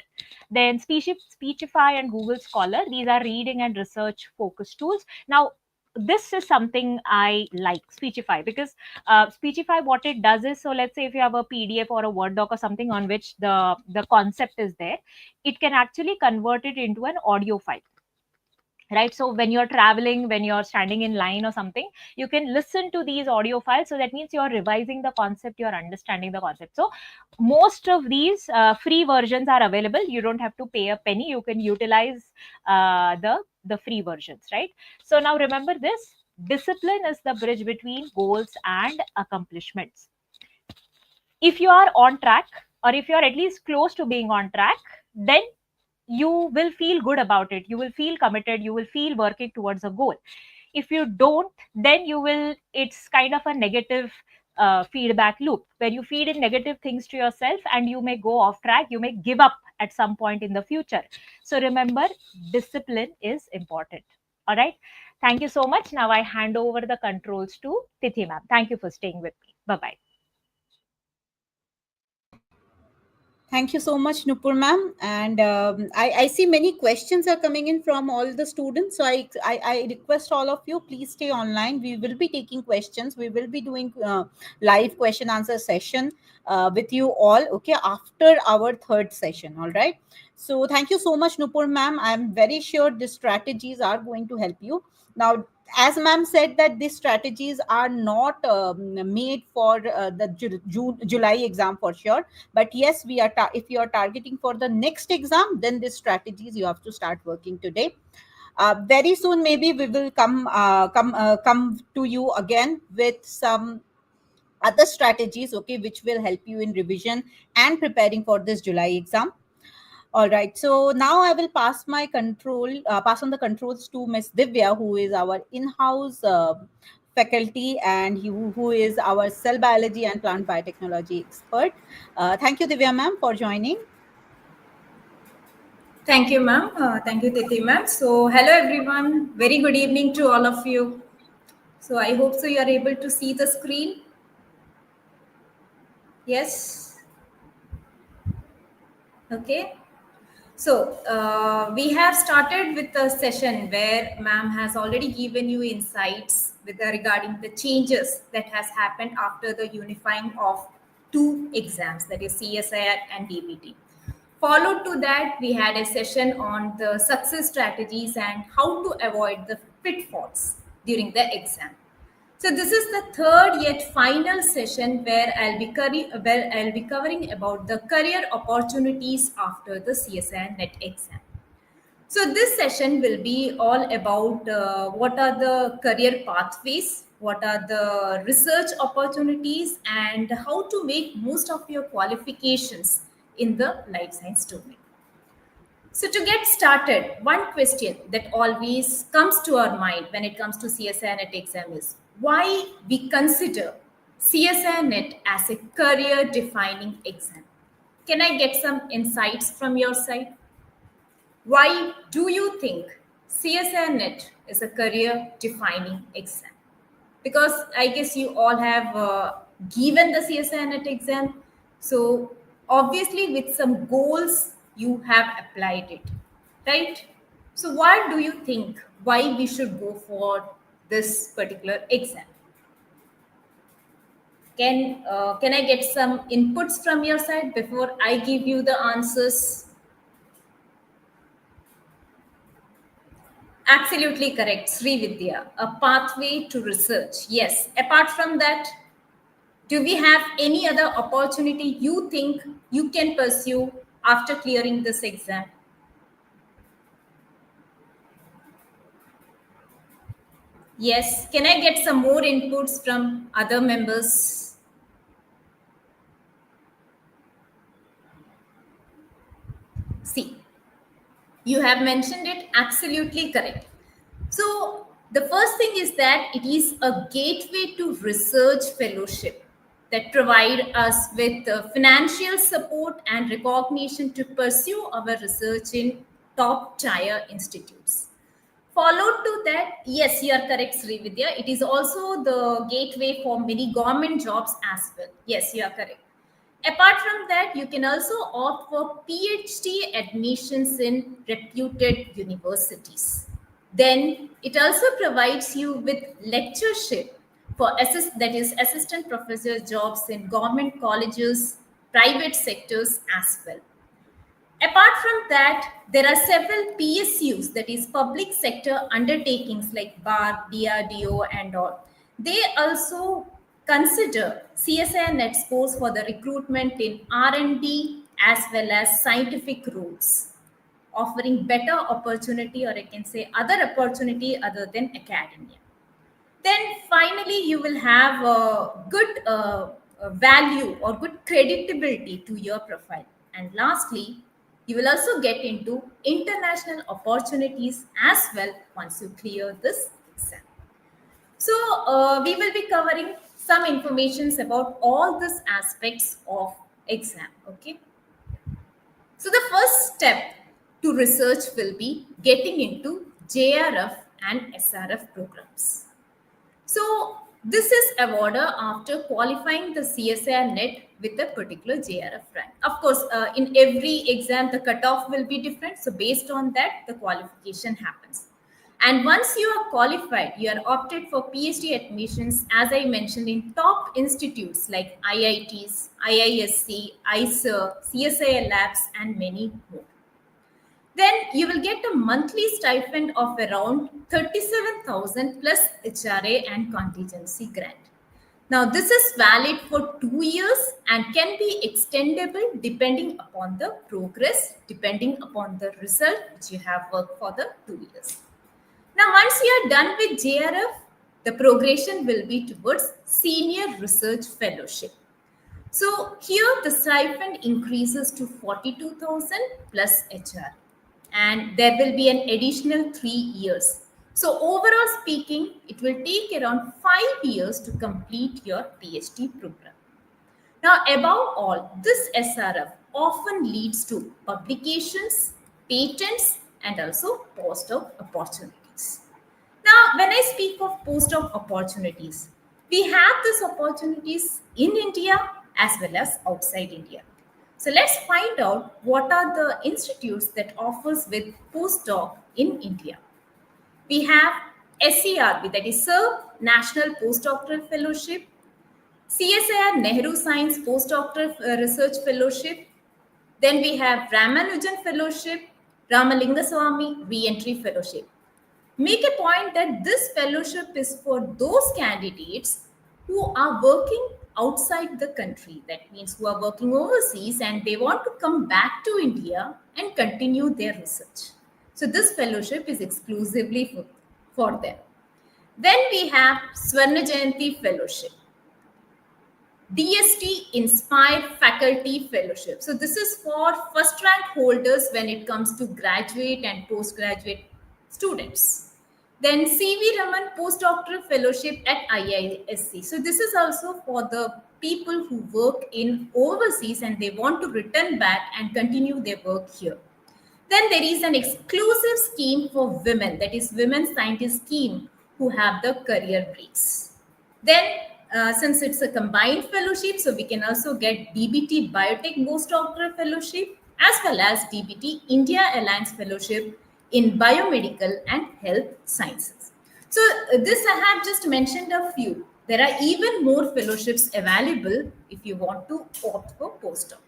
Then Speechify and Google Scholar. These are reading and research focus tools. Now, this is something I like, Speechify, because Speechify, what it does is, so let's say if you have a PDF or a Word doc or something on which the concept is there, it can actually convert it into an audio file, right? So when you're traveling, when you're standing in line or something, you can listen to these audio files. So that means you're revising the concept, you're understanding the concept. So most of these free versions are available. You don't have to pay a penny. You can utilize the free versions, right? So now remember this: discipline is the bridge between goals and accomplishments. If you are on track, or if you're at least close to being on track, then you will feel good about it, you will feel committed, you will feel working towards a goal. If you don't, then it's kind of a negative feedback loop where you feed in negative things to yourself and you may go off track, you may give up at some point in the future. So remember, discipline is important. All right, thank you so much. Now I hand over the controls to Tithi ma'am. Thank you for staying with me. Bye bye. Thank you so much, Nupur ma'am. And I see many questions are coming in from all the students. So I request all of you, please stay online. We will be taking questions. We will be doing live question answer session with you all, okay, after our third session. All right. So thank you so much, Nupur ma'am. I'm very sure the strategies are going to help you. Now, as ma'am said that these strategies are not made for the July exam for sure, but yes, we are if you are targeting for the next exam, then these strategies you have to start working today. Very soon maybe we will come to you again with some other strategies, okay, which will help you in revision and preparing for this July exam. All right. So now I will pass on the controls to Miss Divya, who is our in-house faculty and who is our cell biology and plant biotechnology expert. Thank you, Divya ma'am, for joining. Thank you, ma'am. Thank you, Tithi, ma'am. So, hello, everyone. Very good evening to all of you. So, I hope so you are able to see the screen. Yes. Okay. So, we have started with a session where ma'am has already given you insights regarding the changes that has happened after the unifying of two exams, that is CSIR and DBT. Followed to that, we had a session on the success strategies and how to avoid the pitfalls during the exam. So this is the third yet final session where I'll be covering about the career opportunities after the CSIR NET exam. So this session will be all about what are the career pathways, what are the research opportunities, and how to make most of your qualifications in the life science domain. So to get started, one question that always comes to our mind when it comes to CSIR NET exam is why we consider CSIR NET as a career defining exam. Can I get some insights from your side? Why do you think CSIR NET is a career defining exam? Because I guess you all have given the CSIR NET exam. So obviously with some goals, you have applied it, right? So what do you think why we should go for this particular exam? Can I get some inputs from your side before I give you the answers? Absolutely correct, Sri Vidya. A pathway to research. Yes. Apart from that, do we have any other opportunity you think you can pursue after clearing this exam? Yes. Can I get some more inputs from other members? See, you have mentioned it absolutely correct. So, the first thing is that it is a gateway to research fellowship that provide us with financial support and recognition to pursue our research in top tier institutes. Followed to that, yes, you are correct, Sri Vidya. It is also the gateway for many government jobs as well. Yes, you are correct. Apart from that, you can also opt for PhD admissions in reputed universities. Then it also provides you with lectureship for that is assistant professor jobs in government colleges, private sectors as well. Apart from that, there are several PSUs, that is public sector undertakings like BAR, DRDO, and all. They also consider CSIR net scores for the recruitment in R&D as well as scientific roles, offering better opportunity, or I can say other opportunity other than academia. Then finally you will have a good value or good creditability to your profile. And lastly, you will also get into international opportunities as well once you clear this exam. So we will be covering some informations about all these aspects of exam. Okay. So the first step to research will be getting into JRF and SRF programs. So this is awarded after qualifying the CSIR net with a particular JRF rank. Of course, in every exam, the cutoff will be different. So based on that, the qualification happens. And once you are qualified, you are opted for PhD admissions, as I mentioned, in top institutes like IITs, IISc, ISIR, CSIR labs, and many more. Then you will get a monthly stipend of around 37,000 plus HRA and contingency grant. Now, this is valid for 2 years and can be extendable depending upon the progress, depending upon the result which you have worked for the 2 years. Now, once you are done with JRF, the progression will be towards senior research fellowship. So here the stipend increases to 42,000 plus HR, and there will be an additional 3 years. So overall speaking, it will take around 5 years to complete your PhD program. Now, above all, this SRF often leads to publications, patents, and also postdoc opportunities. Now, when I speak of postdoc opportunities, we have these opportunities in India as well as outside India. So let's find out what are the institutes that offers with postdoc in India. We have SCRB, that is Sir National Postdoctoral Fellowship, CSIR Nehru Science Postdoctoral Research Fellowship. Then we have Ramanujan Fellowship, Ramalingaswamy Re-Entry Fellowship. Make a point that this fellowship is for those candidates who are working outside the country. That means who are working overseas and they want to come back to India and continue their research. So this fellowship is exclusively for them. Then we have Swarna Jayanti Fellowship, DST Inspired Faculty Fellowship. So this is for first rank holders when it comes to graduate and postgraduate students. Then CV Raman Postdoctoral Fellowship at IISc. So this is also for the people who work in overseas and they want to return back and continue their work here. Then there is an exclusive scheme for women, that is Women Scientist Scheme, who have the career breaks. Then since it's a combined fellowship, so we can also get DBT Biotech Postdoctoral Fellowship as well as DBT India Alliance Fellowship in Biomedical and Health Sciences. So this I have just mentioned a few. There are even more fellowships available if you want to opt for postdoc.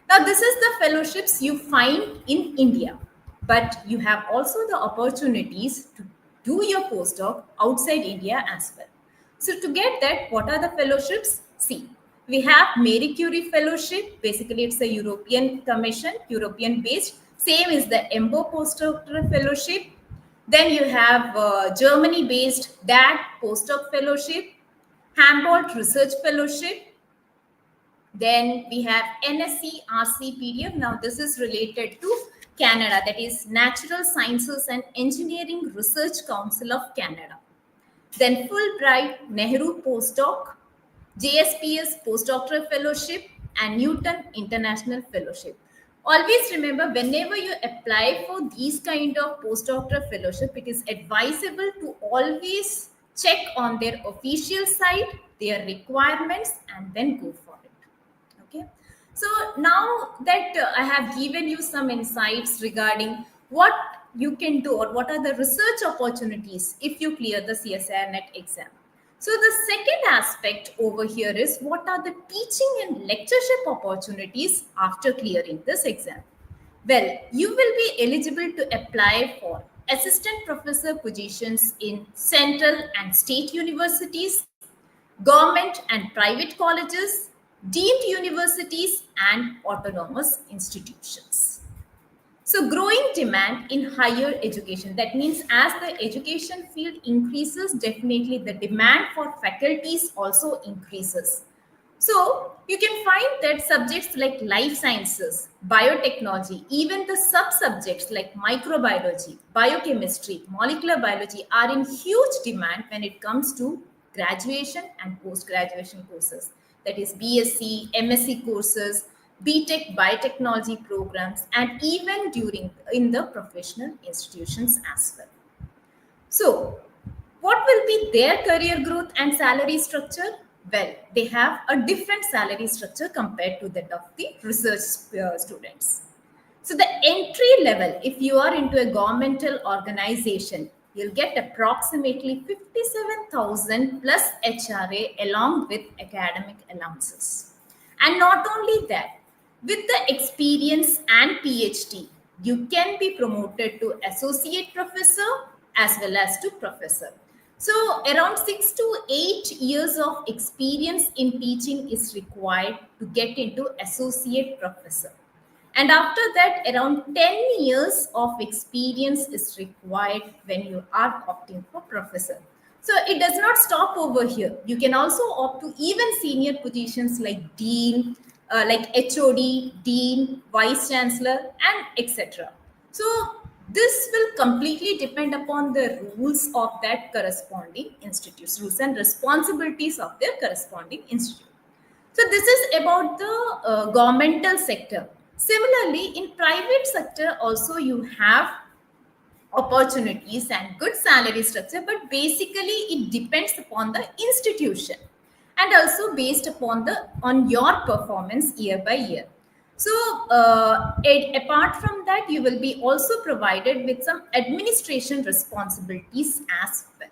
Now this is the fellowships you find in India, but you have also the opportunities to do your postdoc outside India as well. So to get that, what are the fellowships? See, we have Marie Curie Fellowship. Basically, it's a European commission, European based. Same is the EMBO Postdoctoral Fellowship. Then you have Germany based DAT Postdoc Fellowship, Humboldt Research Fellowship. Then we have NSC RCPDF. Now this is related to Canada, that is Natural Sciences and Engineering Research Council of Canada. Then Fulbright Nehru Postdoc, JSPS Postdoctoral Fellowship, and Newton International Fellowship. Always remember, whenever you apply for these kind of postdoctoral fellowship, it is advisable to always check on their official site, their requirements, and then go for it. Okay. So now that I have given you some insights regarding what you can do or what are the research opportunities if you clear the CSIR NET exam. So the second aspect over here is what are the teaching and lectureship opportunities after clearing this exam? Well, you will be eligible to apply for assistant professor positions in central and state universities, government and private colleges, deemed universities, and autonomous institutions. So growing demand in higher education. That means as the education field increases, definitely the demand for faculties also increases. So you can find that subjects like life sciences, biotechnology, even the sub-subjects like microbiology, biochemistry, molecular biology are in huge demand when it comes to graduation and post-graduation courses. That is BSc, MSc courses, BTech biotechnology programs, and even in the professional institutions as well. So what will be their career growth and salary structure? Well, they have a different salary structure compared to that of the research students. So the entry level, if you are into a governmental organization, you'll get approximately 57,000 plus HRA along with academic allowances. And not only that, with the experience and PhD, you can be promoted to associate professor as well as to professor. So around 6 to 8 years of experience in teaching is required to get into associate professor. And after that, around 10 years of experience is required when you are opting for professor. So it does not stop over here. You can also opt to even senior positions like dean, like HOD, dean, vice chancellor, and etc. So this will completely depend upon the rules of that corresponding institutes, rules and responsibilities of their corresponding institute. So this is about the governmental sector. Similarly, in private sector also you have opportunities and good salary structure, but basically it depends upon the institution and also based upon the on your performance year by year. So apart from that, you will be also provided with some administration responsibilities as well.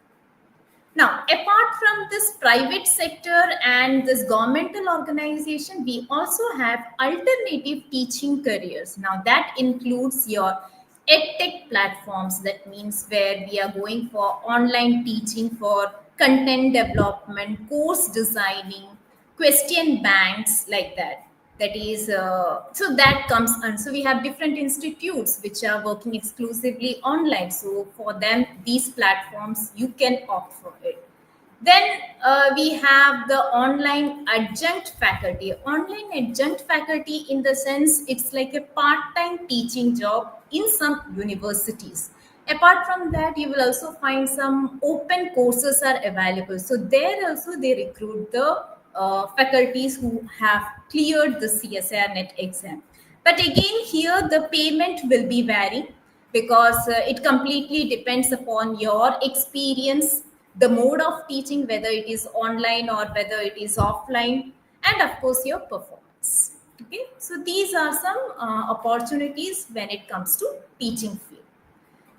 Now, apart from this private sector and this governmental organization, we also have alternative teaching careers. Now, that includes your edtech platforms. That means where we are going for online teaching for content development, course designing, question banks, like that. That is, so that comes, and so we have different institutes which are working exclusively online. So for them, these platforms you can opt for it. Then we have the online adjunct faculty. Online adjunct faculty, in the sense, it's like a part-time teaching job in some universities. Apart from that, you will also find some open courses are available. So there also they recruit the faculties who have cleared the CSIR NET exam. But again, here the payment will be varying because it completely depends upon your experience, the mode of teaching, whether it is online or whether it is offline, and of course your performance. Okay, so these are some opportunities when it comes to teaching field.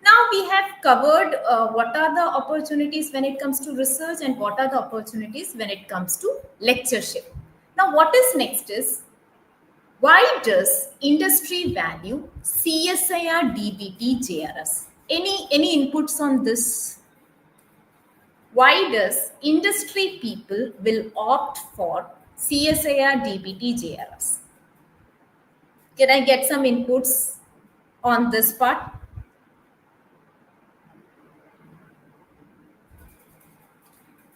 Now we have covered what are the opportunities when it comes to research and what are the opportunities when it comes to lectureship. Now what is next is, why does industry value CSIR DBT JRS? Any inputs on this? Why does industry people will opt for CSIR DBT JRS? Can I get some inputs on this part?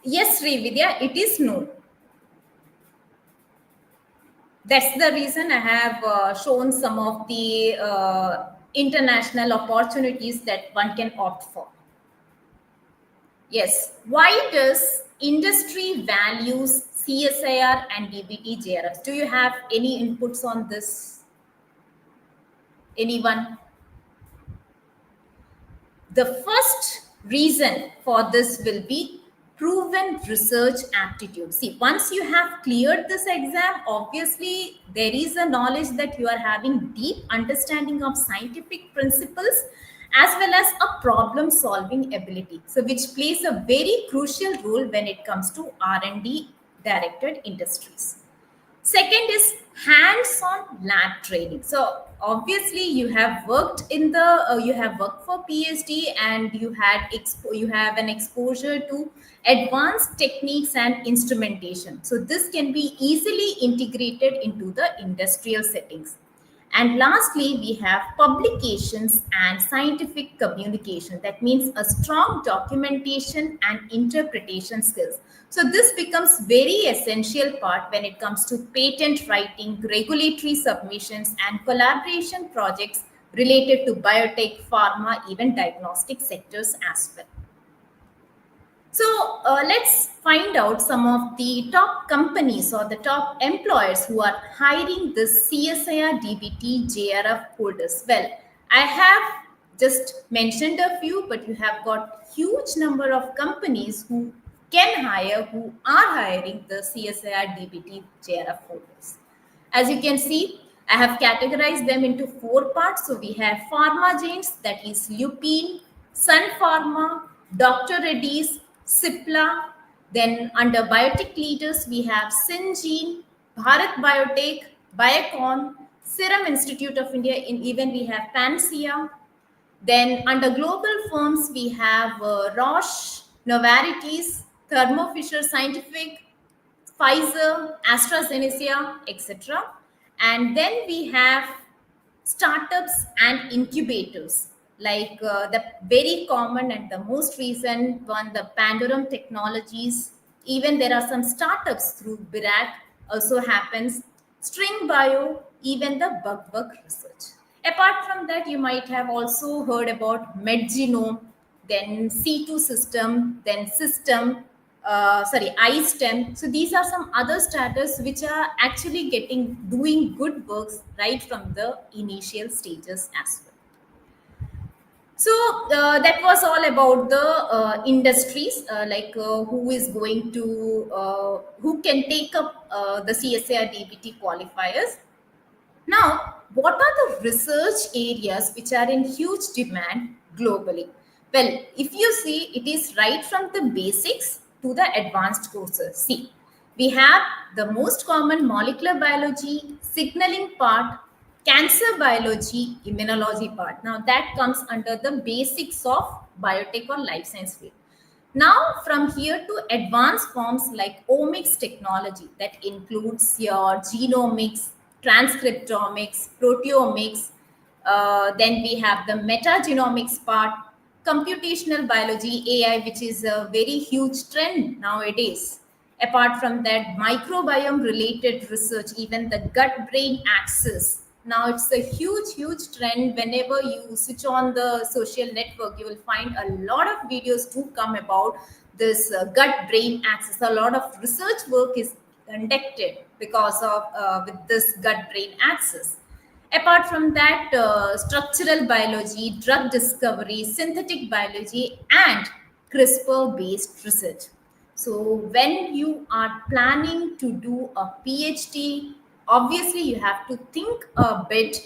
Yes, Srividya, it is no. That's the reason I have shown some of the international opportunities that one can opt for. Yes. Why does industry values CSIR and DBT JRS? Do you have any inputs on this? Anyone? The first reason for this will be proven research aptitude. See, once you have cleared this exam, obviously there is a knowledge that you are having deep understanding of scientific principles as well as a problem solving ability. So which plays a very crucial role when it comes to R&D directed industries. Second is hands-on lab training. So obviously you have worked in the you have worked for PhD and you you have an exposure to advanced techniques and instrumentation. So this can be easily integrated into the industrial settings. And lastly, we have publications and scientific communication. That means a strong documentation and interpretation skills. So this becomes very essential part when it comes to patent writing, regulatory submissions, and collaboration projects related to biotech, pharma, even diagnostic sectors as well. So let's find out some of the top companies or the top employers who are hiring the CSIR DBT JRF holders. Well, I have just mentioned a few, but you have got huge number of companies who can hire, who are hiring the CSIR DBT JRF holders. As you can see, I have categorized them into four parts. So we have pharma giants, that is Lupin, Sun Pharma, Dr. Reddy's, Cipla. Then under biotech leaders, we have Syngene, Bharat Biotech, Biocon, Serum Institute of India, and even we have Panacea. Then under global firms, we have Roche, Novartis, Thermo Fisher Scientific, Pfizer, AstraZeneca, etc. And then we have startups and incubators like the very common and the most recent one, the Pandorum technologies. Even there are some startups through BIRAC also happens. String bio, even the bug research. Apart from that, you might have also heard about MedGenome, then C2 system, then system, iSTEM. So these are some other starters which are actually doing good works right from the initial stages as well. So that was all about the industries, who is going to, who can take up the CSIR-DBT qualifiers. Now, what are the research areas which are in huge demand globally? Well, if you see, it is right from the basics to the advanced courses. See, we have the most common molecular biology, signaling part, cancer biology, immunology part. Now, that comes under the basics of biotech or life science field. Now, from here to advanced forms like omics technology, that includes your genomics, transcriptomics, proteomics. Then we have the metagenomics part, computational biology, AI, which is a very huge trend nowadays. Apart from that, microbiome related research, even the gut brain axis. Now it's a huge trend. Whenever you switch on the social network, you will find a lot of videos do come about this gut brain axis. A lot of research work is conducted because of with this gut brain axis. Apart from that, structural biology, drug discovery, synthetic biology, and CRISPR based research. So, when you are planning to do a PhD, obviously you have to think a bit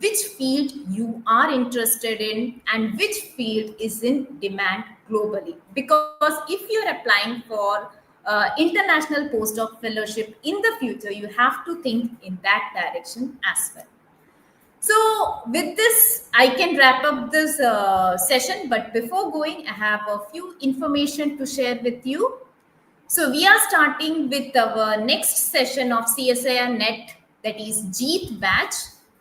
which field you are interested in and which field is in demand globally. Because if you're applying for international postdoc fellowship in the future, you have to think in that direction as well. So, with this, I can wrap up this session. But before going, I have a few information to share with you. So, we are starting with our next session of CSIR NET, that is JEET batch.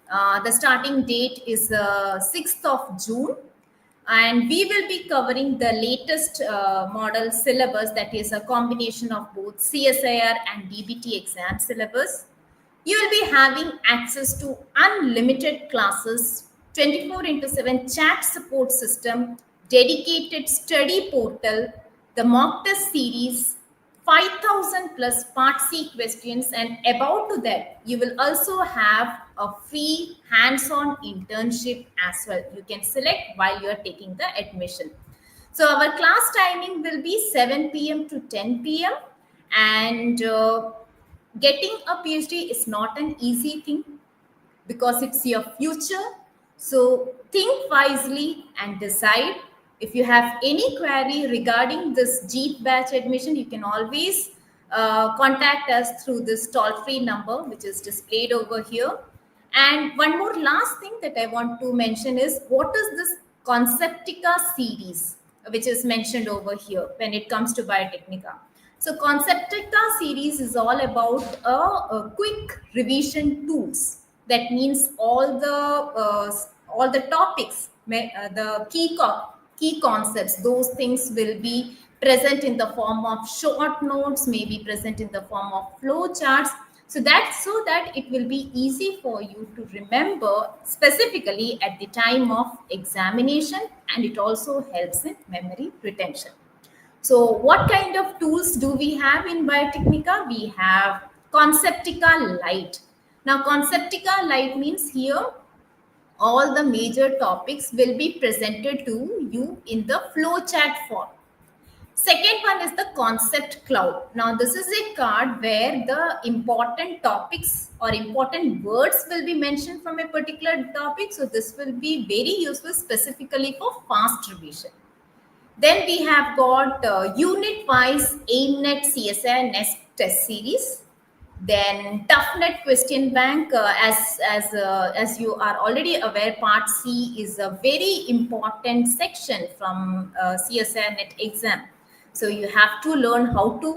The starting date is 6th of June. And we will be covering the latest model syllabus, that is a combination of both CSIR and DBT exam syllabus. You will be having access to unlimited classes, 24 into 7 chat support system, dedicated study portal, the mock test series, 5,000 plus part C questions, and about to that, you will also have a free hands-on internship as well. You can select while you are taking the admission. So our class timing will be 7 p.m. to 10 p.m. and getting a PhD is not an easy thing because it's your future. So think wisely and decide. If you have any query regarding this JEET batch admission, you can always contact us through this toll-free number, which is displayed over here. And one more last thing that I want to mention is, what is this Conceptica series, which is mentioned over here when it comes to Biotechnica. So Conceptica series is all about a quick revision tools. That means all the topics, the key concepts, those things will be present in the form of short notes, maybe present in the form of flow charts. So that it will be easy for you to remember specifically at the time of examination, and it also helps in memory retention. So what kind of tools do we have in Biotechnica? We have Conceptica Lite. Now, Conceptica Lite means here all the major topics will be presented to you in the flowchart form. Second one is the Concept Cloud. Now, this is a card where the important topics or important words will be mentioned from a particular topic. So, this will be very useful specifically for fast revision. Then we have got unit-wise AIMNet CSIR NET test series. Then ToughNet question bank, as you are already aware, Part C is a very important section from CSIR NET exam. So you have to learn how to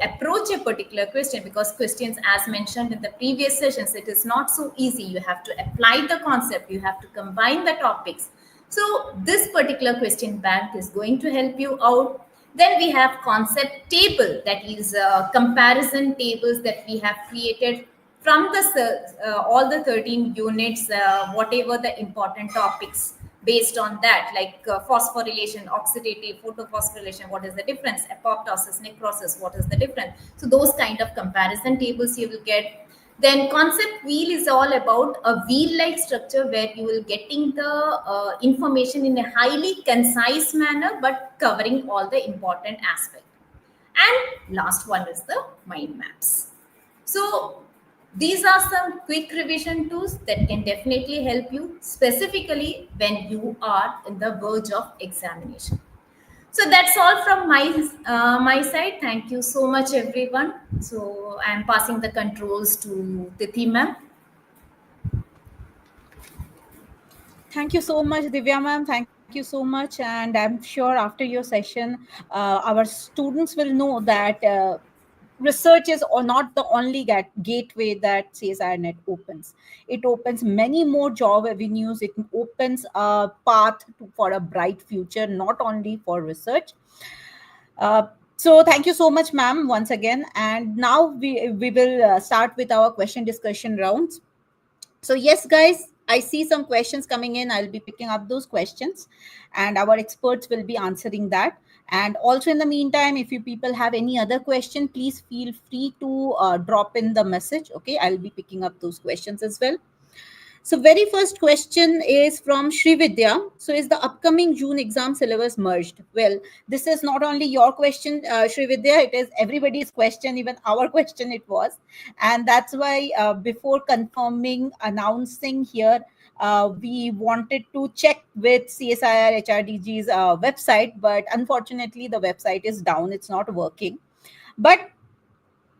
approach a particular question, because questions, as mentioned in the previous sessions, it is not so easy. You have to apply the concept. You have to combine the topics. So this particular question bank is going to help you out. Then we have concept table, that is comparison tables that we have created from the all the 13 units, whatever the important topics based on that, like phosphorylation, oxidative, photophosphorylation, what is the difference, apoptosis, necrosis, what is the difference. So those kind of comparison tables you will get. Then concept wheel is all about a wheel like structure where you will getting the information in a highly concise manner but covering all the important aspect. And last one is the mind maps. So these are some quick revision tools that can definitely help you specifically when you are in the verge of examination. So that's all from my side. Thank you so much, everyone. So I'm passing the controls to Tithi ma'am. Thank you so much, Divya ma'am. Thank you so much. And I'm sure after your session, our students will know that research is or not the only gateway that CSIR Net opens. It opens many more job avenues. It opens a path for a bright future, not only for research. So thank you so much, ma'am, once again. And now we will start with our question discussion rounds. So yes, guys, I see some questions coming in. I'll be picking up those questions, and our experts will be answering that. And also, in the meantime, if you people have any other question, please feel free to drop in the message. Okay, I'll be picking up those questions as well. So very first question is from Srividya. So is the upcoming June exam syllabus merged? Well, this is not only your question, Srividya, it is everybody's question, even our question it was. And that's why before confirming, announcing here, we wanted to check with CSIR HRDG's website, but unfortunately the website is down. It's not working. But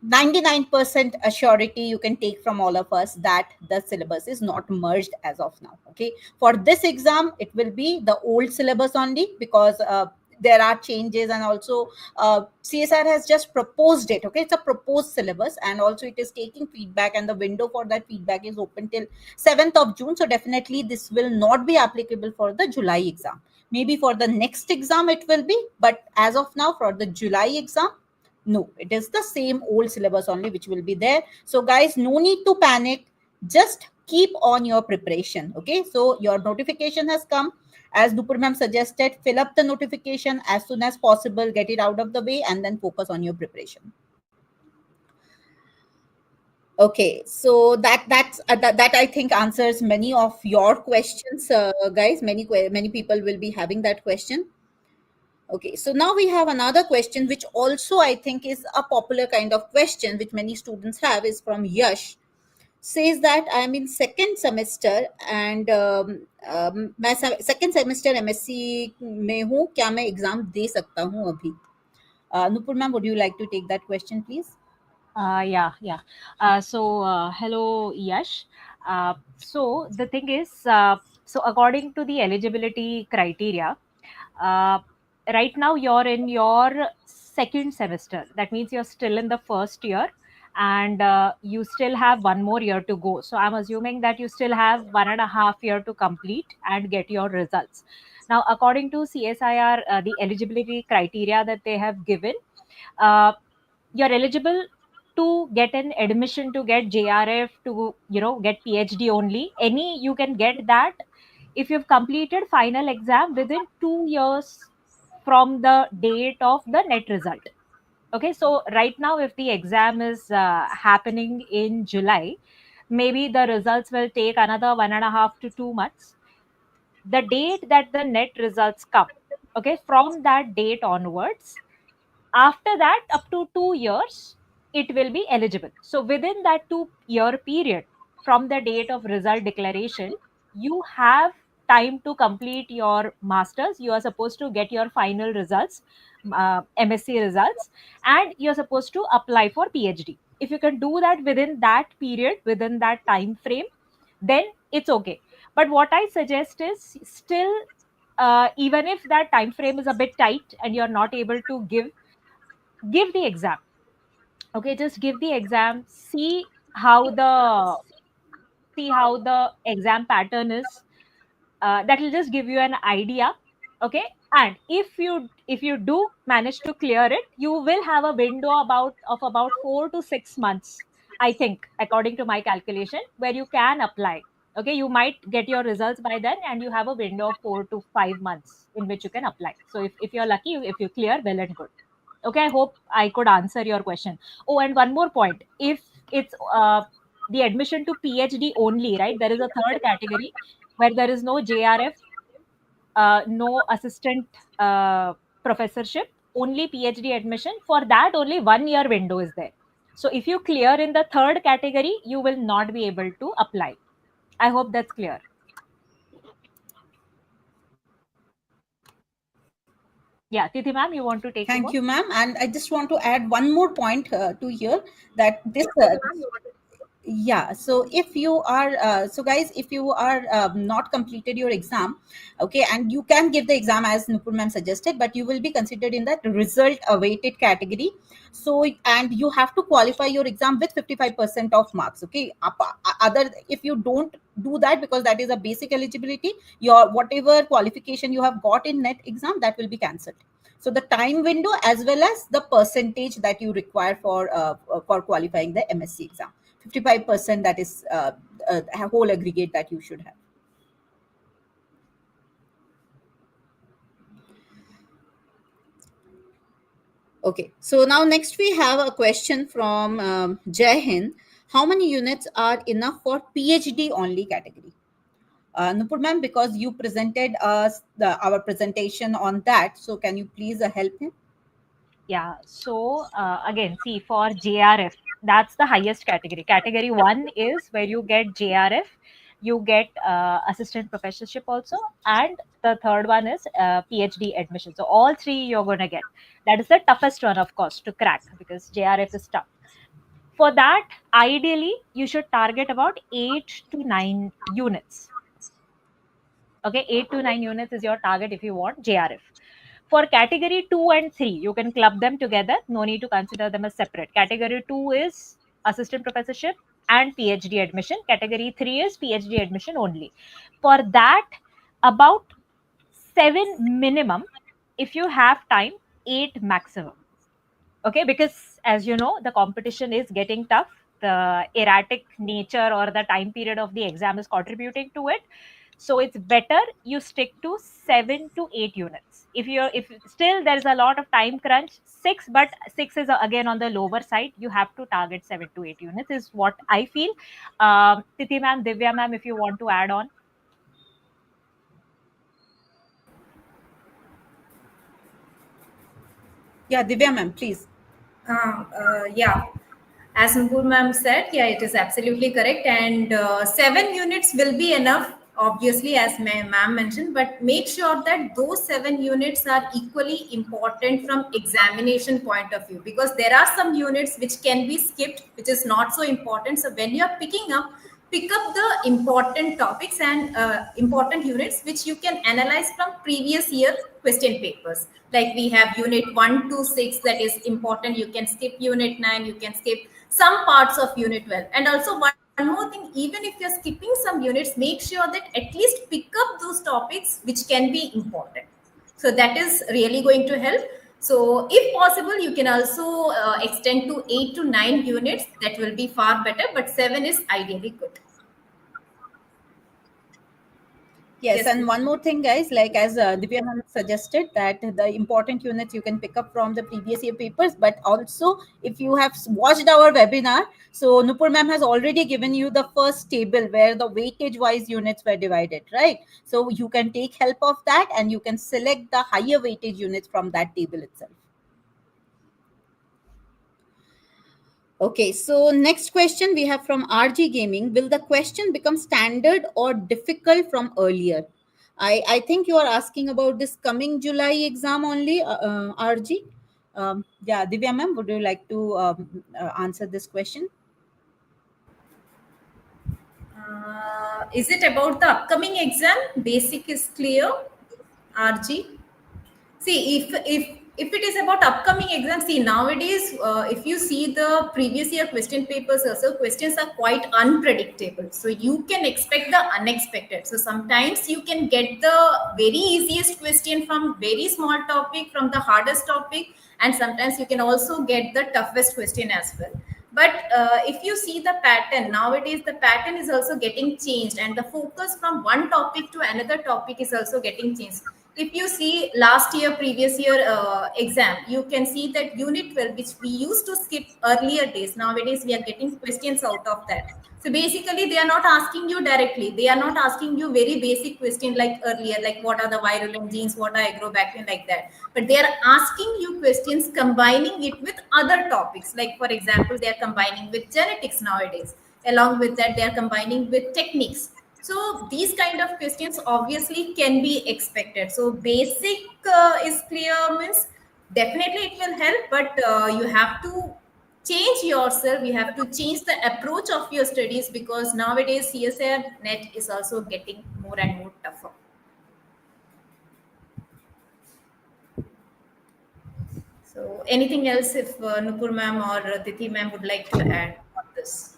99% assurity you can take from all of us that the syllabus is not merged as of now. Okay, for this exam it will be the old syllabus only, because there are changes, and also CSR has just proposed it. Okay, it's a proposed syllabus, and also it is taking feedback, and the window for that feedback is open till 7th of June. So definitely this will not be applicable for the July exam. Maybe for the next exam it will be, but as of now for the July exam, no, it is the same old syllabus only which will be there. So guys, no need to panic, just keep on your preparation. Okay, so your notification has come. As Dupur ma'am suggested, fill up the notification as soon as possible, get it out of the way, and then focus on your preparation. Okay, so that I think answers many of your questions, guys. Many people will be having that question. Okay, so now we have another question, which also I think is a popular kind of question, which many students have, is from Yash. Says that I am in second semester and मैं second semester MSc में हूँ, क्या मैं exam दे सकता हूँ अभी? Nupur ma'am, would you like to take that question, please? Yeah. Hello, Yash. So the thing is, so according to the eligibility criteria, uh, right now you're in your second semester. That means you're still in the first year, and you still have one more year to go. So I'm assuming that you still have 1.5 year to complete and get your results. Now, according to CSIR, the eligibility criteria that they have given, uh, you're eligible to get an admission to get JRF, to get PhD only. Any you can get that if you've completed final exam within 2 years from the date of the net result. Okay, so right now if the exam is happening in July, maybe the results will take another 1.5 to 2 months. The date that the net results come, okay, from that date onwards, after that up to 2 years it will be eligible. So within that 2 year period from the date of result declaration, you have time to complete your masters. You are supposed to get your final results, MSc results, and you're supposed to apply for PhD. If you can do that within that period, within that time frame, then it's okay. But what I suggest is still, even if that time frame is a bit tight and you're not able to give the exam. Okay, just give the exam, how the see how the exam pattern is. That will just give you an idea. Okay, and if you do manage to clear it, you will have a window of about 4 to 6 months, I think, according to my calculation, where you can apply. Okay, you might get your results by then, and you have a window of 4 to 5 months in which you can apply. So if you're lucky, if you clear, well and good. Okay, I hope I could answer your question. Oh, and one more point. If it's the admission to PhD only, right, there is a third category where there is no JRF, no assistant professorship, only PhD admission. For that, only 1 year window is there. So if you clear in the third category, you will not be able to apply. I hope that's clear. Yeah, Tithi ma'am, you want to take Thank over? you, ma'am. And I just want to add one more point to here, that this yeah, so if you are so guys, if you are not completed your exam, okay, and you can give the exam as Nupur ma'am suggested, but you will be considered in that result awaited category. So, and you have to qualify your exam with 55% of marks. Okay, other, if you don't do that, because that is a basic eligibility, your whatever qualification you have got in net exam, that will be cancelled. So the time window as well as the percentage that you require for qualifying the MSc exam, 55%, that is a whole aggregate that you should have. Okay, so now next we have a question from Jai Hind. How many units are enough for PhD only category? Nupur ma'am, because you presented us our presentation on that, so can you please help him? Yeah. So again, see, for JRF, that's the highest category. Category 1 is where you get JRF, you get assistant professorship also, and the third one is PhD admission. So all three you're going to get. That is the toughest one, of course, to crack, because JRF is tough. For that, ideally, you should target about 8 to 9 units. Okay, 8 to 9 units is your target if you want JRF. For category 2 and 3, you can club them together. No need to consider them as separate. Category 2 is assistant professorship and PhD admission. Category 3 is PhD admission only. For that, about 7 minimum. If you have time, 8 maximum. Okay, because as you know, the competition is getting tough. The erratic nature or the time period of the exam is contributing to it. So it's better you stick to 7 to 8 units. If still there's a lot of time crunch, 6, but 6 is again on the lower side. You have to target 7 to 8 units is what I feel. Tithi ma'am, Divya ma'am, if you want to add on. Yeah, Divya ma'am, please. Yeah, as Nupur ma'am said, yeah, it is absolutely correct. And 7 units will be enough, obviously, as ma'am mentioned, but make sure that those 7 units are equally important from examination point of view, because there are some units which can be skipped, which is not so important. So when you're picking up, pick up the important topics and important units which you can analyze from previous year question papers. Like we have unit 1 to 6, that is important. You can skip unit 9, you can skip some parts of unit 12. And also one more thing, even if you're skipping some units, make sure that at least pick up those topics which can be important. So that is really going to help. So if possible, you can also extend to 8 to 9 units. That will be far better, but 7 is ideally good. Yes, Yes, and one more thing, guys, like as Divya ma'am suggested, that the important units you can pick up from the previous year papers, but also if you have watched our webinar, so Nupur ma'am has already given you the first table where the weightage wise units were divided, right? So you can take help of that and you can select the higher weightage units from that table itself. Okay, so next question we have from RG Gaming. Will the question become standard or difficult from earlier? I think you are asking about this coming July exam only, RG. Yeah, Divya ma'am, would you like to answer this question? is it about the upcoming exam? Basic is clear, RG. See, if if it is about upcoming exams, see nowadays, if you see the previous year question papers, also questions are quite unpredictable. So you can expect the unexpected. So sometimes you can get the very easiest question from very small topic, from the hardest topic, and sometimes you can also get the toughest question as well. But if you see the pattern nowadays, the pattern is also getting changed, and the focus from one topic to another topic is also getting changed. If you see last year, previous year exam, you can see that unit 12, which we used to skip earlier days, nowadays we are getting questions out of that. So basically they are not asking you directly, they are not asking you very basic question like earlier, like what are the virulent genes, what are agrobacterium, like that. But they are asking you questions combining it with other topics, like for example they are combining with genetics nowadays, along with that they are combining with techniques. So these kind of questions obviously can be expected. So basic is clear means definitely it will help, but you have to change yourself. You have to change the approach of your studies, because nowadays CSIR net is also getting more and more tougher. So anything else if Nupur ma'am or Tithi ma'am would like to add on this?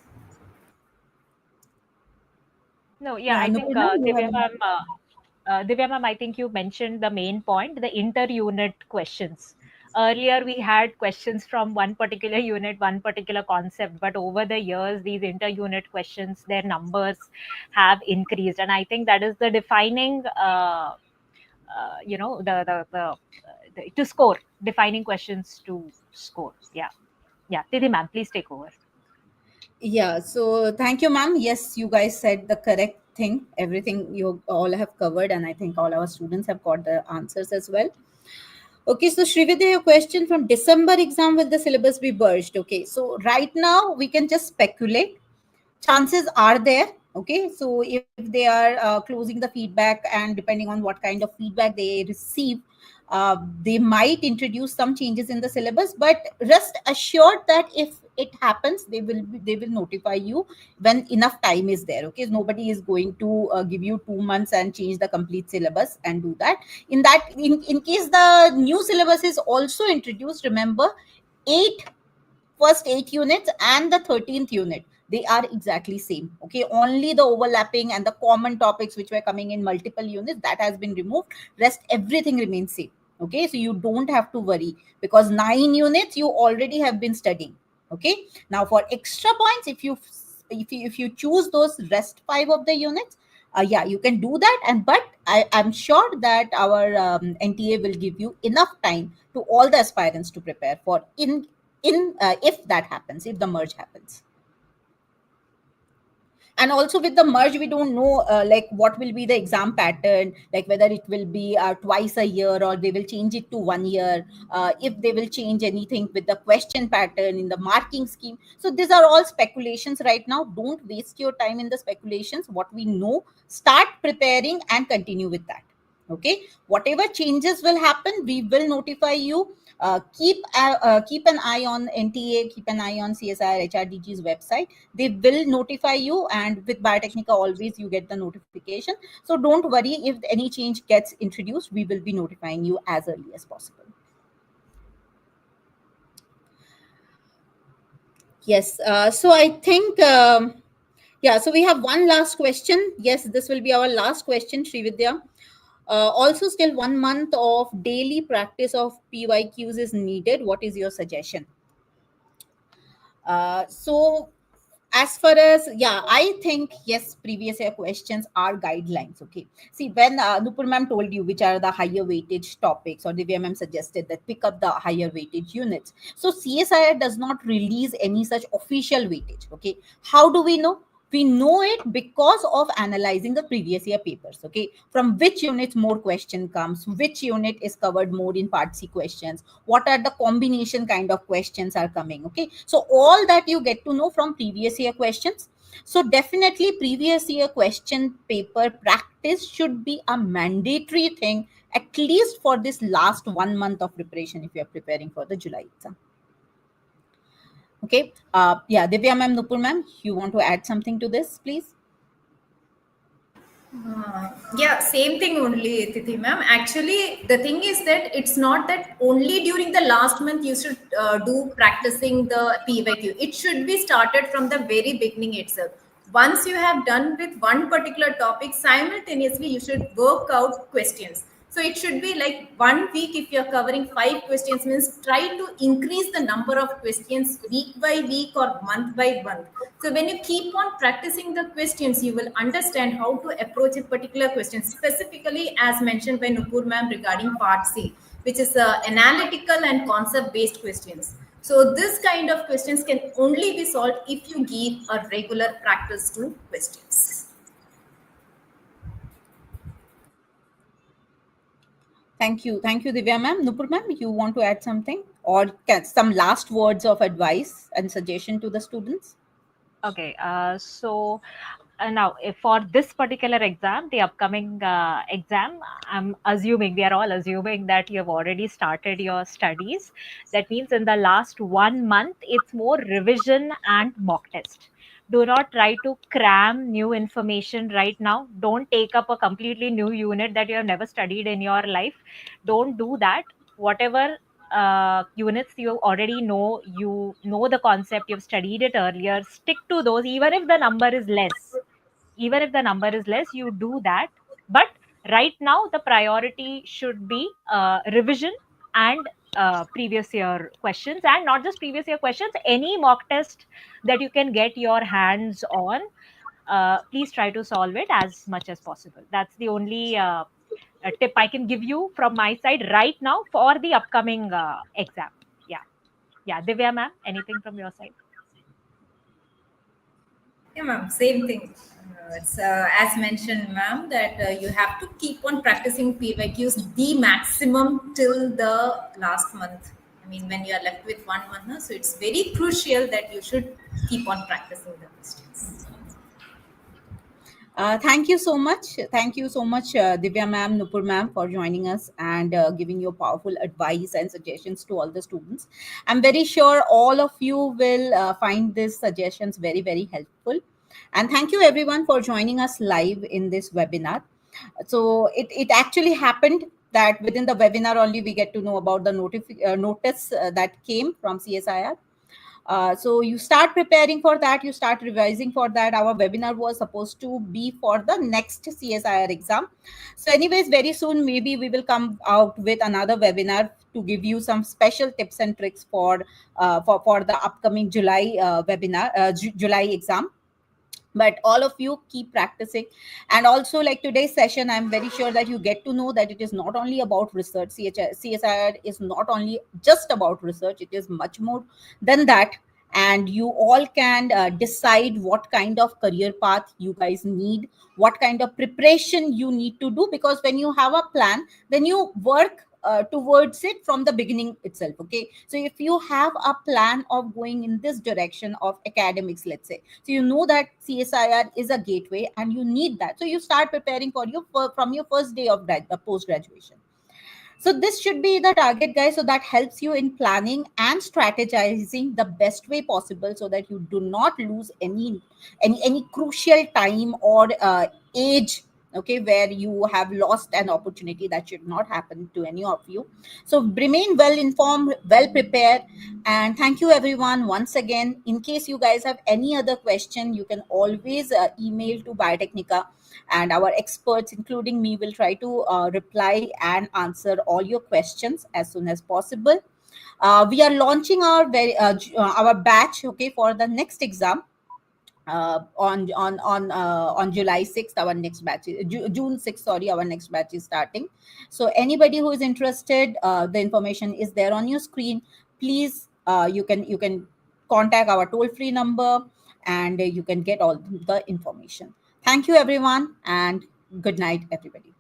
No, yeah, Yeah, I think Nupur ma'am, you have Divya ma'am, I think you mentioned the main point, the inter-unit questions. Earlier, we had questions from one particular unit, one particular concept, but over the years, these inter-unit questions, their numbers have increased, and I think that is the defining, to score, defining questions to score. Yeah, yeah. Tithi ma'am, please take over. Yeah, so thank you, ma'am. Yes, you guys said the correct thing. Everything you all have covered, and I think all our students have got the answers as well. Okay, so Srividya, your question from December exam, will the syllabus be merged? Okay, so right now we can just speculate. Chances are there. Okay, so if they are closing the feedback, and depending on what kind of feedback they receive, they might introduce some changes in the syllabus. But rest assured that if it happens, they will notify you when enough time is there. Okay, nobody is going to give you 2 months and change the complete syllabus and do that. In case the new syllabus is also introduced, remember, eight first 8 units and the 13th unit, they are exactly same. Okay, only the overlapping and the common topics which were coming in multiple units, that has been removed. Rest everything remains same. Okay, so you don't have to worry, because 9 units you already have been studying. Okay, now for extra points, if you choose those rest 5 of the units, yeah, you can do that. And but I'm sure that our NTA will give you enough time to all the aspirants to prepare for in if that happens, if the merge happens. And also with the merge, we don't know like what will be the exam pattern, like whether it will be twice a year or they will change it to 1 year, if they will change anything with the question pattern in the marking scheme. So these are all speculations right now. Don't waste your time in the speculations. What we know, start preparing and continue with that. Okay, whatever changes will happen, we will notify you. Keep an eye on NTA, keep an eye on CSIR HRDG's website. They will notify you, and with Biotechnica always you get the notification. So don't worry, if any change gets introduced, we will be notifying you as early as possible. Yes, so I think yeah, so we have one last question. Yes, this will be our last question, Srividya. Also, still 1 month of daily practice of PYQs is needed. What is your suggestion? So as far as, yeah, I think yes, previous year questions are guidelines. Okay, see, when Nupur ma'am told you which are the higher weightage topics, or Divya ma'am suggested that pick up the higher weightage units. So CSIR does not release any such official weightage. Okay, how do we know? We know it because of analyzing the previous year papers. Okay, from which unit more question comes, which unit is covered more in part C questions, what are the combination kind of questions are coming. Okay, so all that you get to know from previous year questions. So definitely previous year question paper practice should be a mandatory thing, at least for this last 1 month of preparation, if you are preparing for the July exam. Okay, yeah, Divya ma'am, Nupur ma'am, you want to add something to this, please? Yeah, same thing only, Tithi ma'am. Actually, the thing is that it's not that only during the last month you should do practicing the PYQ. It should be started from the very beginning itself. Once you have done with one particular topic, simultaneously you should work out questions. So it should be like 1 week. If you're covering 5 questions, means try to increase the number of questions week by week or month by month. So when you keep on practicing the questions, you will understand how to approach a particular question, specifically as mentioned by Nupur ma'am regarding part C, which is analytical and concept based questions. So this kind of questions can only be solved if you give a regular practice to questions. Thank you, Divya ma'am. Nupur ma'am, you want to add something or some last words of advice and suggestion to the students? Okay, so now for this particular exam, the upcoming exam, I'm assuming, we are all assuming that you have already started your studies. That means in the last 1 month, it's more revision and mock test. Do not try to cram new information right now. Don't take up a completely new unit that you have never studied in your life. Don't do that. Whatever units you already know, you know the concept, you've studied it earlier, stick to those, even if the number is less. Even if the number is less, you do that. But right now, the priority should be revision and previous year questions, and not just previous year questions, any mock test that you can get your hands on. Please try to solve it as much as possible. That's the only a tip I can give you from my side right now for the upcoming exam. Yeah. Yeah. Divya ma'am, anything from your side? Yeah, ma'am, same thing. It's as mentioned, ma'am, that you have to keep on practicing PYQs the maximum till the last month. I mean, when you are left with 1 month, no? So it's very crucial that you should keep on practicing the questions. Thank you so much. Thank you so much, Divya ma'am, Nupur ma'am, for joining us and giving your powerful advice and suggestions to all the students. I'm very sure all of you will find these suggestions very, very helpful. And thank you everyone for joining us live in this webinar. So it actually happened that within the webinar only we get to know about the notice that came from CSIR. So you start preparing for that, you start revising for that. Our webinar was supposed to be for the next CSIR exam. So anyways, very soon maybe we will come out with another webinar to give you some special tips and tricks for the upcoming July webinar, July exam. But all of you keep practicing. And also, like today's session, I'm very sure that you get to know that it is not only about research. CSIR is not only just about research, it is much more than that. And you all can decide what kind of career path you guys need, what kind of preparation you need to do, because when you have a plan, then you work towards it from the beginning itself. Okay, so if you have a plan of going in this direction of academics, let's say, so you know that CSIR is a gateway and you need that, so you start preparing for from your first day of post graduation. So this should be the target, guys. So that helps you in planning and strategizing the best way possible, so that you do not lose any crucial time or age. Okay, where you have lost an opportunity. That should not happen to any of you. So remain well informed, well prepared, and thank you everyone once again. In case you guys have any other question, you can always email to Biotechnica, and our experts including me will try to reply and answer all your questions as soon as possible. We are launching our batch, okay, for the next exam on July 6th. Our next batch is June 6th, sorry, our next batch is starting. So anybody who is interested, the information is there on your screen. Please, you can contact our toll free number, and you can get all the information. Thank you everyone, and good night everybody.